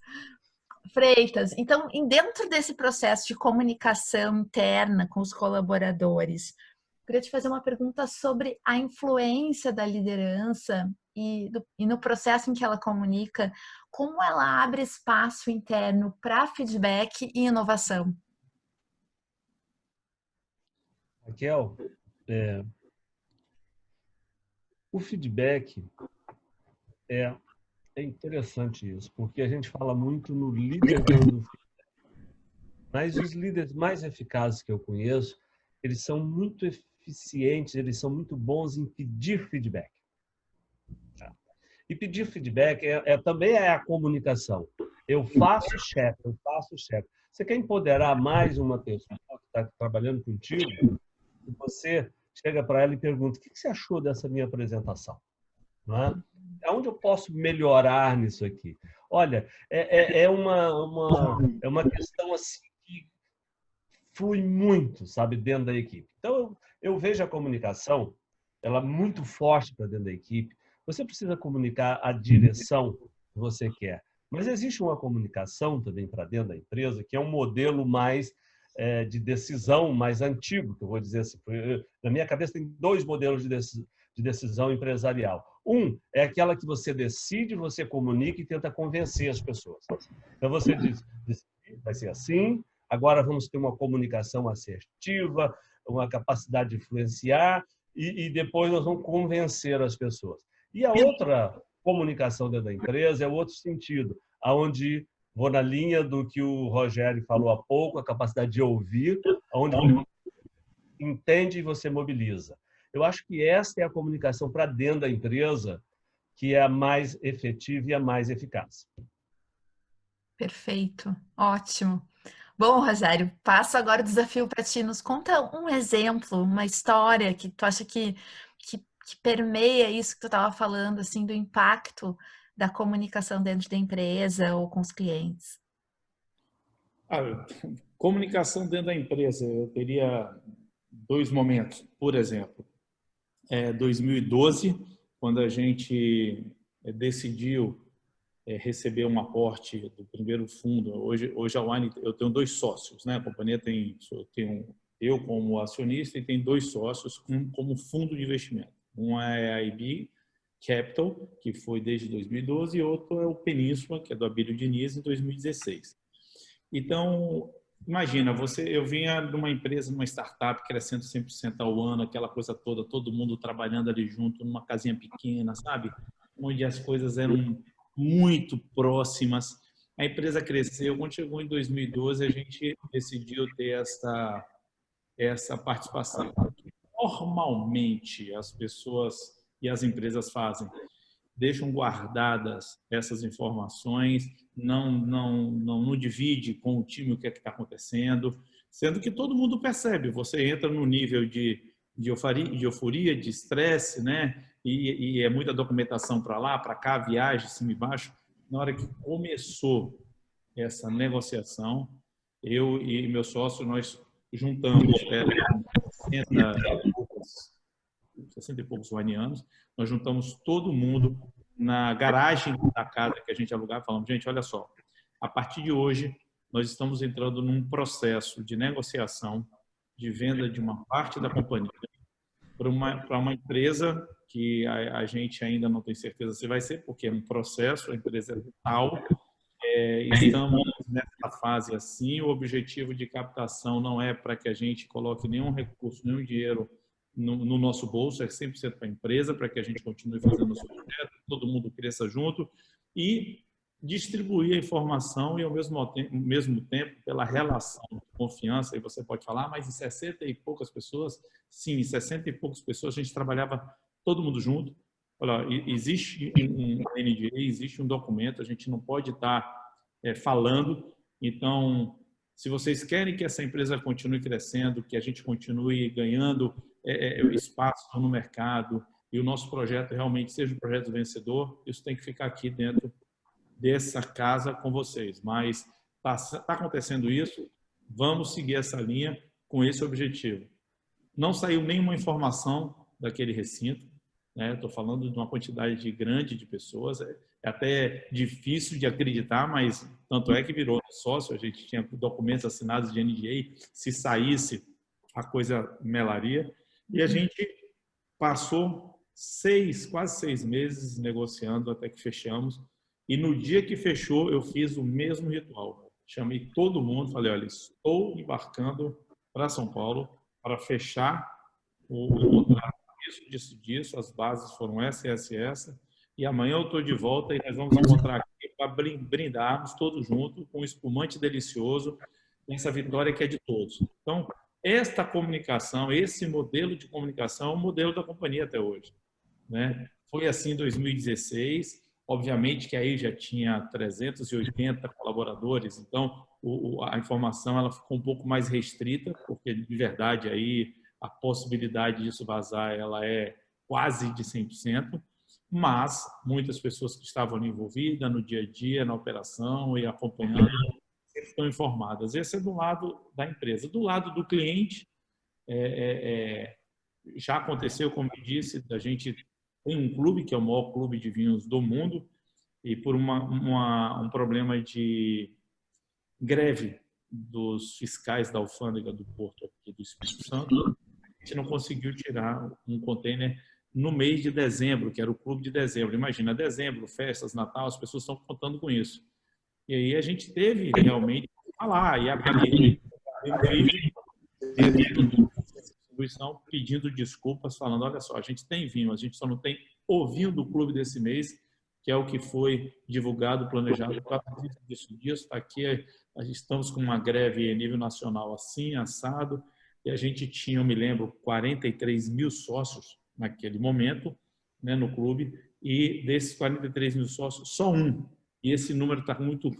Freitas, então, dentro desse processo de comunicação interna com os colaboradores, eu queria te fazer uma pergunta sobre a influência da liderança e no processo em que ela comunica, como ela abre espaço interno para feedback e inovação. Raquel, o feedback é interessante isso, porque a gente fala muito no líder dando feedback. Mas os líderes mais eficazes que eu conheço, eles são muito eficientes, eles são muito bons em pedir feedback. E pedir feedback também é a comunicação. Eu faço chefe. Você quer empoderar mais uma pessoa que está trabalhando contigo? E você chega para ela e pergunta: o que você achou dessa minha apresentação? Não é? Onde eu posso melhorar nisso aqui? Olha, é uma questão assim que flui muito, sabe, dentro da equipe. Então, eu vejo a comunicação, ela muito forte para dentro da equipe. Você precisa comunicar a direção que você quer. Mas existe uma comunicação também para dentro da empresa, que é um modelo mais de decisão mais antigo, que eu vou dizer assim. Na minha cabeça tem dois modelos de decisão empresarial. Um é aquela que você decide, você comunica e tenta convencer as pessoas. Então você diz, vai ser assim, agora vamos ter uma comunicação assertiva, uma capacidade de influenciar e depois nós vamos convencer as pessoas. E a outra comunicação dentro da empresa é o outro sentido, aonde vou na linha do que o Rogério falou há pouco, a capacidade de ouvir, onde você entende e você mobiliza. Eu acho que esta é a comunicação para dentro da empresa que é a mais efetiva e a mais eficaz. Perfeito, ótimo. Bom, Rogério, passo agora o desafio para ti. Nos conta um exemplo, uma história que tu acha que permeia isso que tu estava falando, assim, do impacto da comunicação dentro da empresa ou com os clientes. Comunicação dentro da empresa, eu teria dois momentos. Por exemplo, 2012, quando a gente decidiu receber um aporte do primeiro fundo. Hoje a Wine, eu tenho dois sócios, né? A companhia tem eu como acionista e tem dois sócios como fundo de investimento. Um é a IB Capital, que foi desde 2012, e outro é o Península, que é do Abílio Diniz, em 2016. Então, imagina, eu vinha de uma empresa, de uma startup, crescendo 100% ao ano, aquela coisa toda, todo mundo trabalhando ali junto, numa casinha pequena, sabe? Onde as coisas eram muito próximas. A empresa cresceu. Quando chegou em 2012, a gente decidiu ter essa participação. Normalmente, as pessoas e as empresas fazem, deixam guardadas essas informações, não divide com o time o que é que está acontecendo, sendo que todo mundo percebe. Você entra no nível de euforia, de estresse, né? E é muita documentação para lá, para cá, viagem, cima e baixo. Na hora que começou essa negociação, eu e meu sócio, nós juntamos 60 e poucos wanianos, nós juntamos todo mundo na garagem da casa que a gente alugava, falamos, gente, olha só, a partir de hoje nós estamos entrando num processo de negociação de venda de uma parte da companhia para uma empresa que a gente ainda não tem certeza se vai ser, porque é um processo, a empresa é tal, estamos nessa fase assim, o objetivo de captação não é para que a gente coloque nenhum recurso, nenhum dinheiro no nosso bolso, é 100% para a empresa, para que a gente continue fazendo o nosso projeto, todo mundo cresça junto e distribuir a informação e, ao mesmo tempo, pela relação de confiança, e você pode falar, mas em 60 e poucas pessoas, sim, em 60 e poucas pessoas a gente trabalhava todo mundo junto. Olha, existe um NDA, existe um documento, a gente não pode estar falando, então, se vocês querem que essa empresa continue crescendo, que a gente continue ganhando espaço no mercado e o nosso projeto realmente seja um projeto vencedor, isso tem que ficar aqui dentro dessa casa com vocês. Mas está acontecendo isso, vamos seguir essa linha com esse objetivo. Não saiu nenhuma informação daquele recinto, né? Estou falando de uma quantidade grande de pessoas, é até difícil de acreditar, mas tanto é que virou sócio, a gente tinha documentos assinados de NDA, se saísse a coisa melaria, e a gente passou quase 6 meses negociando até que fechamos. E no dia que fechou, eu fiz o mesmo ritual. Chamei todo mundo, falei, olha, estou embarcando para São Paulo para fechar o contrato disso, as bases foram essa, e amanhã eu estou de volta e nós vamos encontrar aqui para brindarmos todos juntos com um espumante delicioso, essa vitória que é de todos. Então, esta comunicação, esse modelo de comunicação é o modelo da companhia até hoje, né? Foi assim em 2016, obviamente que aí já tinha 380 colaboradores, então a informação ela ficou um pouco mais restrita, porque de verdade aí a possibilidade disso vazar ela é quase de 100%, mas muitas pessoas que estavam ali envolvidas no dia a dia, na operação e acompanhando, estão informadas. Esse é do lado da empresa. Do lado do cliente, já aconteceu, como eu disse, a gente tem um clube, que é o maior clube de vinhos do mundo, e por um problema de greve dos fiscais da alfândega do Porto aqui do Espírito Santo, a gente não conseguiu tirar um container no mês de dezembro, que era o clube de dezembro. Imagina, dezembro, festas, Natal, as pessoas estão contando com isso. E aí a gente teve realmente que falar, e aquele distribuição pedindo desculpas, falando, olha só, a gente tem vinho, a gente só não tem o vinho do clube desse mês, que é o que foi divulgado, planejado para disso. Está aqui, estamos com uma greve a nível nacional assim, assado, e a gente tinha, eu me lembro, 43 mil sócios naquele momento, né, no clube, e desses 43 mil sócios, só um, e esse número está muito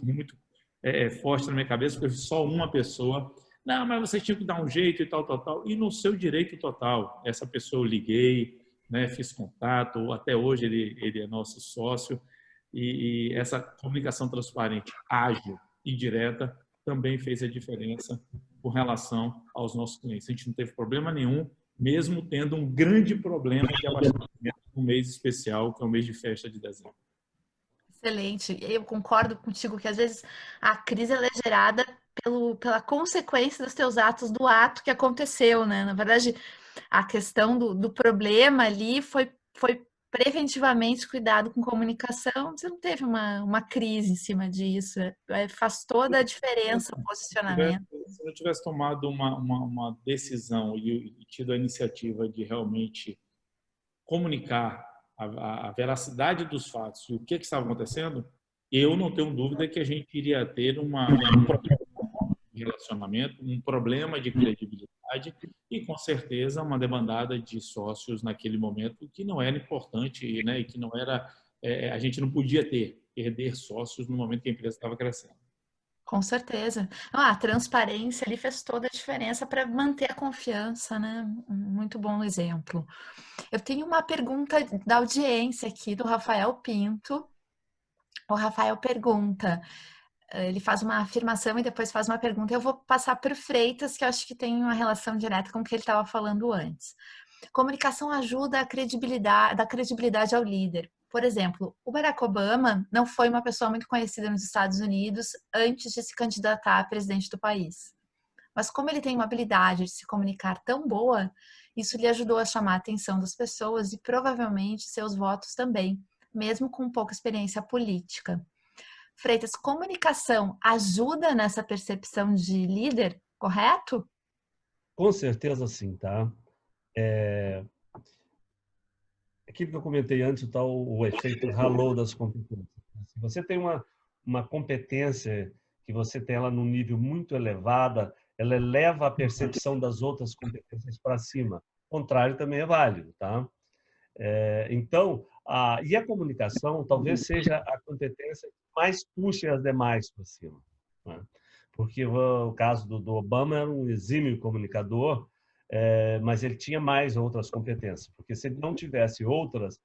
forte na minha cabeça, porque só uma pessoa, não, mas você tinha que dar um jeito e tal, e no seu direito total, essa pessoa eu liguei, né, fiz contato, até hoje ele é nosso sócio, e essa comunicação transparente, ágil e direta também fez a diferença com relação aos nossos clientes. A gente não teve problema nenhum, mesmo tendo um grande problema de abastecimento no mês especial, que é o mês de festa de dezembro. Excelente. Eu concordo contigo que às vezes a crise ela é gerada pela consequência dos teus atos, do ato que aconteceu, né? Na verdade, a questão do problema ali foi preventivamente cuidado com comunicação. Você não teve uma crise em cima disso. Faz toda a diferença o posicionamento. Se eu tivesse tomado uma decisão e tido a iniciativa de realmente comunicar a veracidade dos fatos e o que estava acontecendo, eu não tenho dúvida que a gente iria ter um problema de relacionamento, um problema de credibilidade e, com certeza, uma demandada de sócios naquele momento que não era importante, né, e que não era, a gente não podia perder sócios no momento que a empresa estava crescendo. Com certeza. A transparência ali fez toda a diferença para manter a confiança, né? Muito bom exemplo. Eu tenho uma pergunta da audiência aqui do Rafael Pinto. O Rafael pergunta, ele faz uma afirmação e depois faz uma pergunta. Eu vou passar para o Freitas, que eu acho que tem uma relação direta com o que ele estava falando antes. Comunicação ajuda a dá credibilidade ao líder. Por exemplo, o Barack Obama não foi uma pessoa muito conhecida nos Estados Unidos antes de se candidatar a presidente do país. Mas como ele tem uma habilidade de se comunicar tão boa, isso lhe ajudou a chamar a atenção das pessoas e provavelmente seus votos também, mesmo com pouca experiência política. Freitas, comunicação ajuda nessa percepção de líder, correto? Com certeza sim, tá? Aquilo que eu comentei antes, o efeito halo das competências. Se você tem uma competência que você tem ela num nível muito elevada, ela eleva a percepção das outras competências para cima. O contrário também é válido, tá? Então, e a comunicação talvez seja a competência que mais puxe as demais para cima, né? Porque o caso do Obama era um exímio comunicador, mas ele tinha mais outras competências, porque se ele não tivesse outras,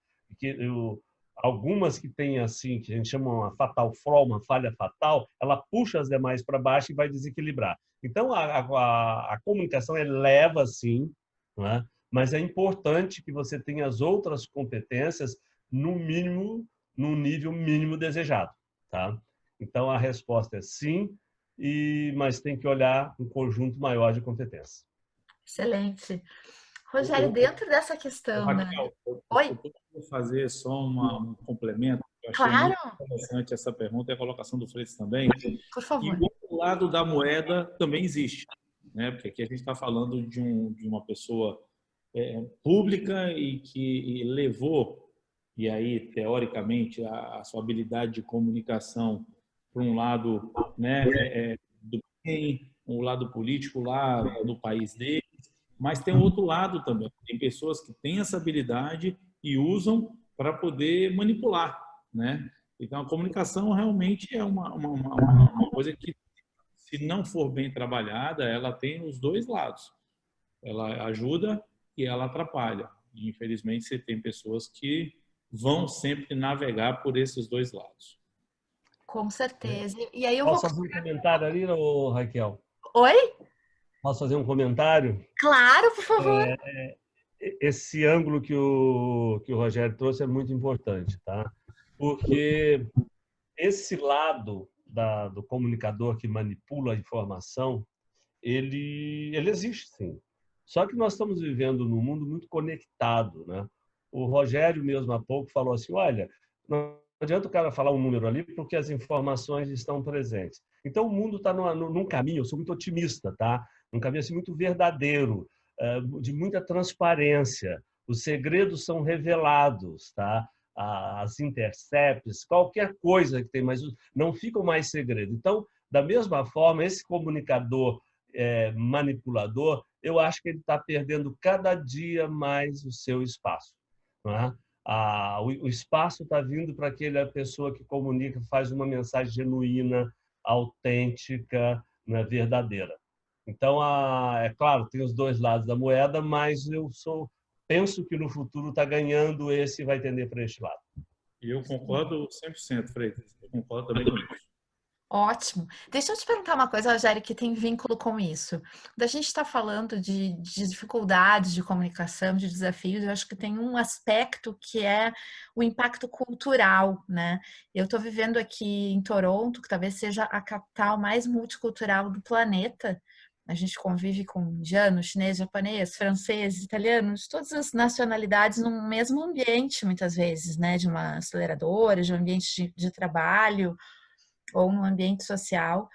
algumas que tem assim, que a gente chama uma fatal flaw, uma falha fatal, ela puxa as demais para baixo e vai desequilibrar. Então, a comunicação eleva, sim, não é? Mas é importante que você tenha as outras competências no mínimo, no nível mínimo desejado, tá? Então, a resposta é sim, mas tem que olhar um conjunto maior de competências. Excelente. Rogério, dentro dessa questão... Raquel, Oi? eu posso fazer só um complemento? Eu achei Claro. muito interessante essa pergunta e a colocação do Freitas também. Por favor. E o outro lado da moeda também existe, né? Porque aqui a gente está falando de uma pessoa pública e que levou, e aí, teoricamente, a sua habilidade de comunicação para um lado, né, do bem, um lado político lá no país dele, mas tem outro lado também. Tem pessoas que têm essa habilidade e usam para poder manipular, né? Então, a comunicação realmente é uma coisa que, se não for bem trabalhada, ela tem os dois lados. Ela ajuda e ela atrapalha. E, infelizmente, você tem pessoas que vão sempre navegar por esses dois lados. Com certeza. E aí eu Posso vou... fazer um comentário ali, ô, Raquel? Oi? Posso fazer um comentário? Claro, por favor. Esse ângulo que o Rogério trouxe é muito importante, tá? Porque esse lado do comunicador que manipula a informação, ele existe, sim. Só que nós estamos vivendo num mundo muito conectado, né? O Rogério mesmo há pouco falou assim, olha, não adianta o cara falar um número ali porque as informações estão presentes. Então, o mundo está num caminho, eu sou muito otimista, tá? Um caminho assim, muito verdadeiro, de muita transparência. Os segredos são revelados, tá? As intercepts, qualquer coisa que tem, mas não ficam mais segredo. Então, da mesma forma, esse comunicador manipulador, eu acho que ele está perdendo cada dia mais o seu espaço. Não é? O espaço está vindo para aquela pessoa que comunica, faz uma mensagem genuína, autêntica, né, verdadeira. Então, é claro, tem os dois lados da moeda, mas penso que no futuro está ganhando esse e vai tender para este lado. E eu concordo 100%, Freitas. Eu concordo também com isso. Ótimo. Deixa eu te perguntar uma coisa, Rogério, que tem vínculo com isso. Quando a gente está falando de dificuldades de comunicação, de desafios, eu acho que tem um aspecto que é o impacto cultural, né? Eu estou vivendo aqui em Toronto, que talvez seja a capital mais multicultural do planeta. A gente convive com indianos, chineses, japoneses, franceses, italianos, todas as nacionalidades no mesmo ambiente, muitas vezes, né? De uma aceleradora, de um ambiente de trabalho ou no ambiente social,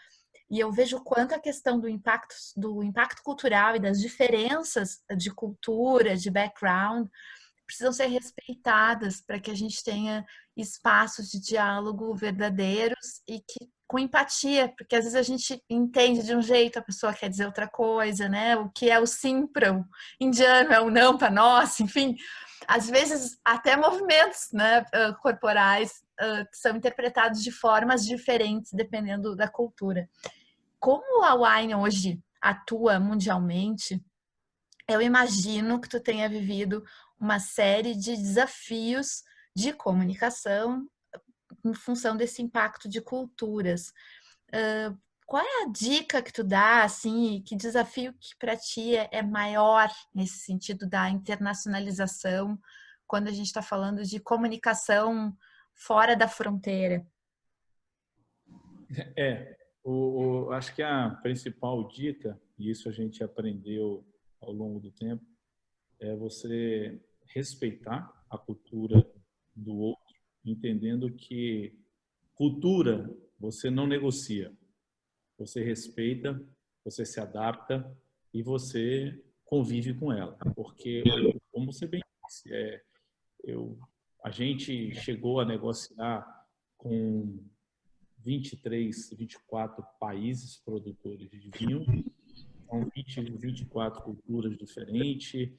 e eu vejo quanto a questão do impacto cultural e das diferenças de cultura, de background, precisam ser respeitadas para que a gente tenha espaços de diálogo verdadeiros e que com empatia, porque às vezes a gente entende de um jeito, a pessoa quer dizer outra coisa, né? O que é o sim para o indiano é o não para nós, enfim. Às vezes até movimentos, né, corporais são interpretados de formas diferentes dependendo da cultura. Como a Wine hoje atua mundialmente, eu imagino que tu tenha vivido uma série de desafios de comunicação em função desse impacto de culturas. Qual é a dica que tu dá, assim, que desafio que para ti é maior nesse sentido da internacionalização, quando a gente está falando de comunicação fora da fronteira? Acho que a principal dica, e isso a gente aprendeu ao longo do tempo, é você respeitar a cultura do outro, entendendo que cultura você não negocia. Você respeita, você se adapta e você convive com ela. Porque, como você bem disse, a gente chegou a negociar com 23, 24 países produtores de vinho, são 24 culturas diferentes,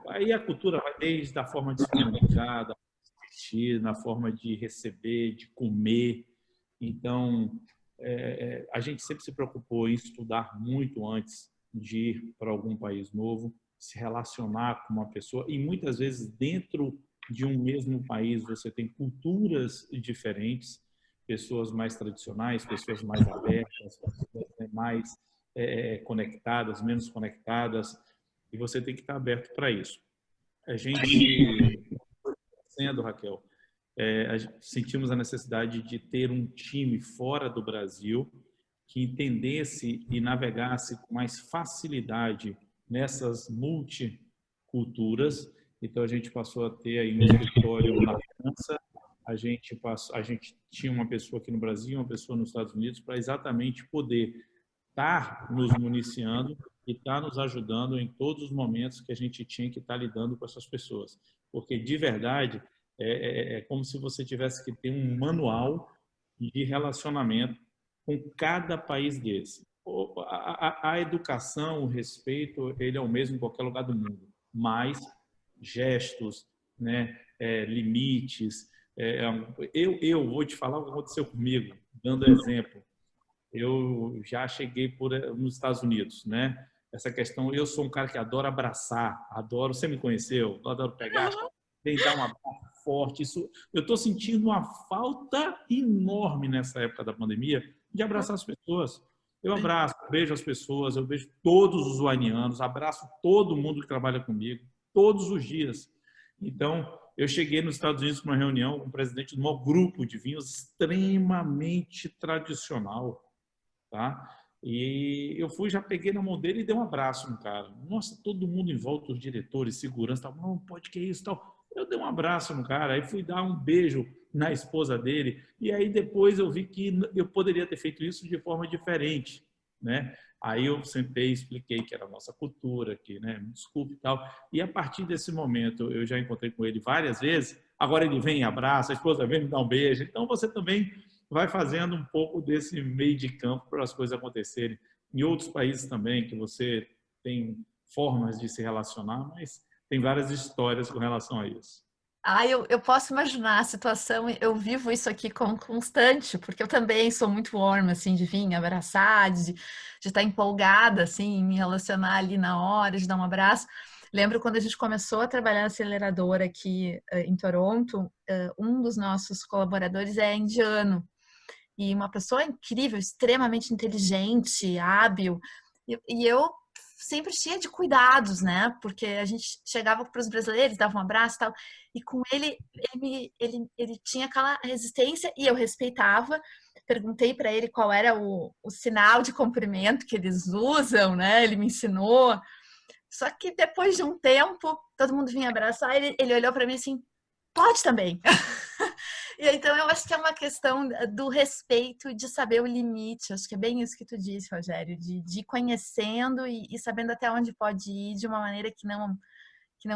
aí a cultura vai desde a forma de se comunicar, da forma de vestir, na forma de receber, de comer. Então, a gente sempre se preocupou em estudar muito antes de ir para algum país novo, se relacionar com uma pessoa, e muitas vezes dentro de um mesmo país você tem culturas diferentes, pessoas mais tradicionais, pessoas mais abertas, pessoas mais conectadas, menos conectadas, e você tem que estar aberto para isso. A gente, sendo, Raquel, sentimos a necessidade de ter um time fora do Brasil que entendesse e navegasse com mais facilidade nessas multiculturas. Então, a gente passou a ter aí um escritório na França, a gente tinha uma pessoa aqui no Brasil, uma pessoa nos Estados Unidos, para exatamente poder estar nos municiando e estar nos ajudando em todos os momentos que a gente tinha que estar lidando com essas pessoas. Porque, de verdade, é como se você tivesse que ter um manual de relacionamento com cada país desse. A educação, o respeito, ele é o mesmo em qualquer lugar do mundo, mas gestos, né, limites. Eu vou te falar o que aconteceu comigo, dando exemplo. Eu já cheguei nos Estados Unidos, né? Essa questão, eu sou um cara que adora abraçar, adoro, você me conheceu, eu adoro pegar, vem dar um abraço forte. Isso, eu estou sentindo uma falta enorme nessa época da pandemia de abraçar as pessoas. Eu abraço, beijo as pessoas, eu beijo todos os uanianos, abraço todo mundo que trabalha comigo, todos os dias. Então, eu cheguei nos Estados Unidos para uma reunião com o presidente de um maior grupo de vinhos extremamente tradicional, tá? E eu fui, já peguei na mão dele e dei um abraço no cara. Nossa, todo mundo em volta, os diretores, segurança, tal, não pode, que isso, tal. Eu dei um abraço no cara, aí fui dar um beijo na esposa dele, e aí depois eu vi que eu poderia ter feito isso de forma diferente, né? Aí eu sentei e expliquei que era a nossa cultura, que, né, me desculpe e tal. E a partir desse momento, eu já encontrei com ele várias vezes, agora ele vem e abraça, a esposa vem me dar um beijo. Então você também vai fazendo um pouco desse meio de campo para as coisas acontecerem. Em outros países também, que você tem formas de se relacionar, mas tem várias histórias com relação a isso. Eu posso imaginar a situação, eu vivo isso aqui como constante, porque eu também sou muito warm, assim, de vir abraçar, de estar empolgada, assim, em me relacionar ali na hora, de dar um abraço. Lembro quando a gente começou a trabalhar na aceleradora aqui em Toronto, um dos nossos colaboradores é indiano, e uma pessoa incrível, extremamente inteligente, hábil, e eu sempre cheia de cuidados, né? Porque a gente chegava para os brasileiros, dava um abraço e tal, e com ele tinha aquela resistência e eu respeitava. Perguntei para ele qual era o sinal de cumprimento que eles usam, né? Ele me ensinou. Só que depois de um tempo, todo mundo vinha abraçar, ele olhou para mim assim, pode também. E então eu acho que é uma questão do respeito e de saber o limite. Acho que é bem isso que tu disse, Rogério, de ir conhecendo e sabendo até onde pode ir de uma maneira que não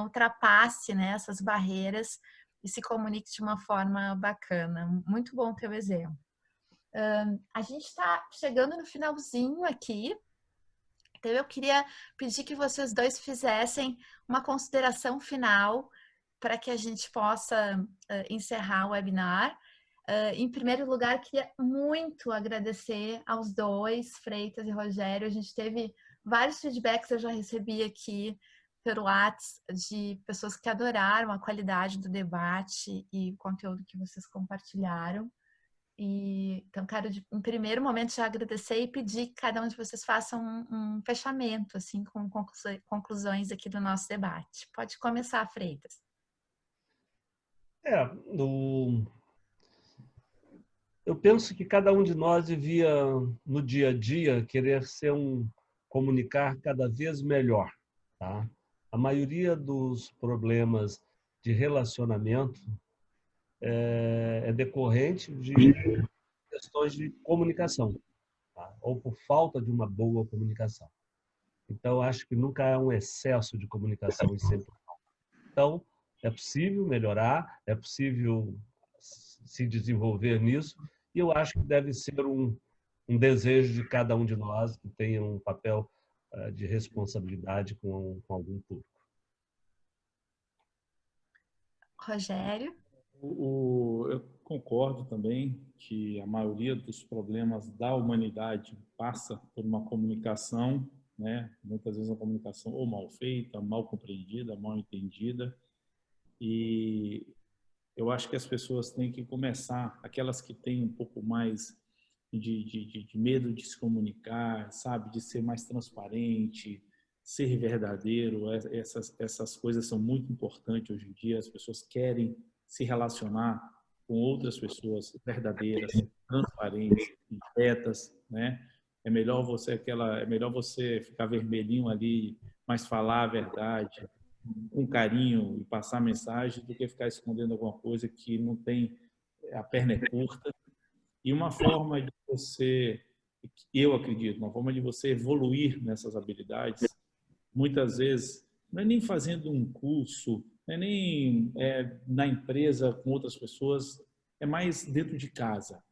ultrapasse, né, essas barreiras e se comunique de uma forma bacana. Muito bom teu exemplo. A gente está chegando no finalzinho aqui, então eu queria pedir que vocês dois fizessem uma consideração final para que a gente possa encerrar o webinar. Em primeiro lugar, queria muito agradecer aos dois, Freitas e Rogério. A gente teve vários feedbacks, eu já recebi aqui pelo WhatsApp, de pessoas que adoraram a qualidade do debate e o conteúdo que vocês compartilharam. Então, quero, em primeiro momento, já agradecer e pedir que cada um de vocês faça um fechamento, assim, com conclusões aqui do nosso debate. Pode começar, Freitas. Eu penso que cada um de nós devia, no dia a dia, querer comunicar cada vez melhor. Tá? A maioria dos problemas de relacionamento é decorrente de questões de comunicação, tá? Ou por falta de uma boa comunicação. Então, acho que nunca há um excesso de comunicação e sempre. Então, é possível melhorar, é possível se desenvolver nisso, e eu acho que deve ser um desejo de cada um de nós que tenha um papel de responsabilidade com algum público. Rogério? Eu concordo também que a maioria dos problemas da humanidade passa por uma comunicação, né? Muitas vezes uma comunicação ou mal feita, mal compreendida, mal entendida. E eu acho que as pessoas têm que começar, aquelas que têm um pouco mais de medo de se comunicar, sabe, de ser mais transparente, ser verdadeiro. Essas coisas são muito importantes hoje em dia. As pessoas querem se relacionar com outras pessoas verdadeiras, transparentes, diretas, né? É melhor você ficar vermelhinho ali, mas falar a verdade com carinho e passar mensagem do que ficar escondendo alguma coisa que não tem, a perna é curta. E uma forma de você, eu acredito, uma forma de você evoluir nessas habilidades, muitas vezes, não é nem fazendo um curso, não é nem na empresa com outras pessoas, é mais dentro de casa.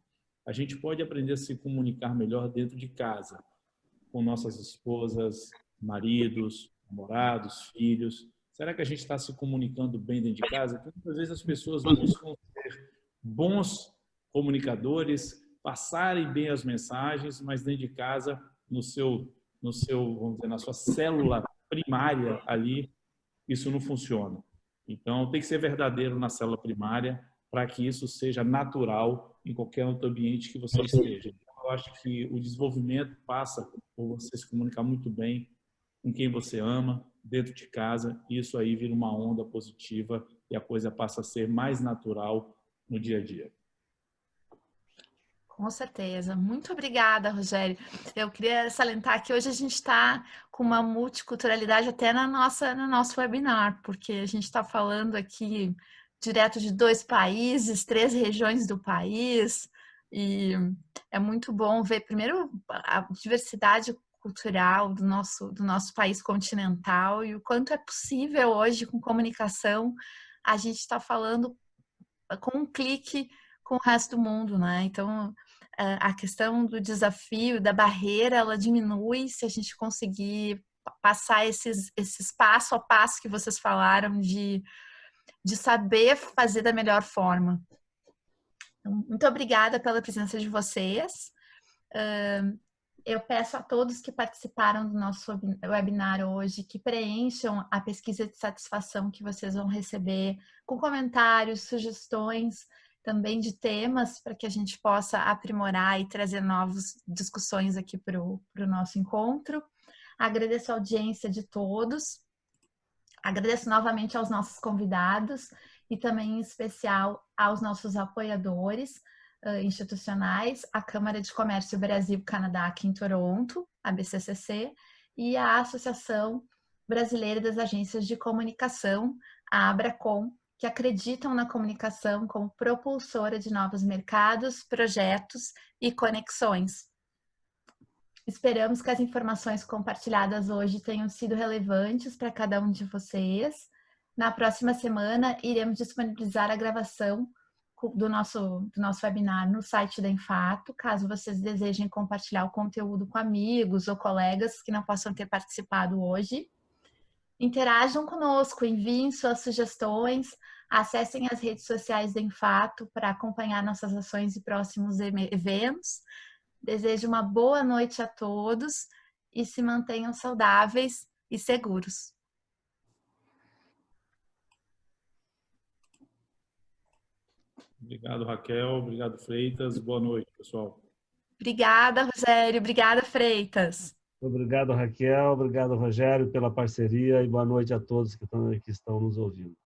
A gente pode aprender a se comunicar melhor dentro de casa, com nossas esposas, maridos, namorados, filhos. Será que a gente está se comunicando bem dentro de casa? Porque muitas vezes as pessoas buscam ser bons comunicadores, passarem bem as mensagens, mas dentro de casa, vamos dizer, na sua célula primária ali, isso não funciona. Então, tem que ser verdadeiro na célula primária para que isso seja natural em qualquer outro ambiente que você esteja. Então, eu acho que o desenvolvimento passa por você se comunicar muito bem com quem você ama, dentro de casa, e isso aí vira uma onda positiva e a coisa passa a ser mais natural no dia a dia. Com certeza. Muito obrigada, Rogério. Eu queria salientar que hoje a gente está com uma multiculturalidade até no nosso webinar, porque a gente está falando aqui direto de 2 países, 3 regiões do país, e é muito bom ver, primeiro, a diversidade cultural do nosso país continental e o quanto é possível hoje, com comunicação, a gente está falando com um clique com o resto do mundo, né? Então, a questão do desafio, da barreira, ela diminui se a gente conseguir passar esses passo a passo que vocês falaram de saber fazer da melhor forma. Então, muito obrigada pela presença de vocês. Eu peço a todos que participaram do nosso webinar hoje que preencham a pesquisa de satisfação que vocês vão receber com comentários, sugestões, também de temas para que a gente possa aprimorar e trazer novas discussões aqui para o nosso encontro. Agradeço a audiência de todos. Agradeço novamente aos nossos convidados e também em especial aos nossos apoiadores institucionais, a Câmara de Comércio Brasil-Canadá aqui em Toronto, a BCCC, e a Associação Brasileira das Agências de Comunicação, a Abracom, que acreditam na comunicação como propulsora de novos mercados, projetos e conexões. Esperamos que as informações compartilhadas hoje tenham sido relevantes para cada um de vocês. Na próxima semana, iremos disponibilizar a gravação do nosso webinar no site da Enfato, caso vocês desejem compartilhar o conteúdo com amigos ou colegas que não possam ter participado hoje. Interajam conosco, enviem suas sugestões, acessem as redes sociais da Enfato para acompanhar nossas ações e próximos eventos. Desejo uma boa noite a todos e se mantenham saudáveis e seguros. Obrigado, Raquel. Obrigado, Freitas. Boa noite, pessoal. Obrigada, Rogério. Obrigada, Freitas. Obrigado, Raquel. Obrigado, Rogério, pela parceria e boa noite a todos que estão nos ouvindo.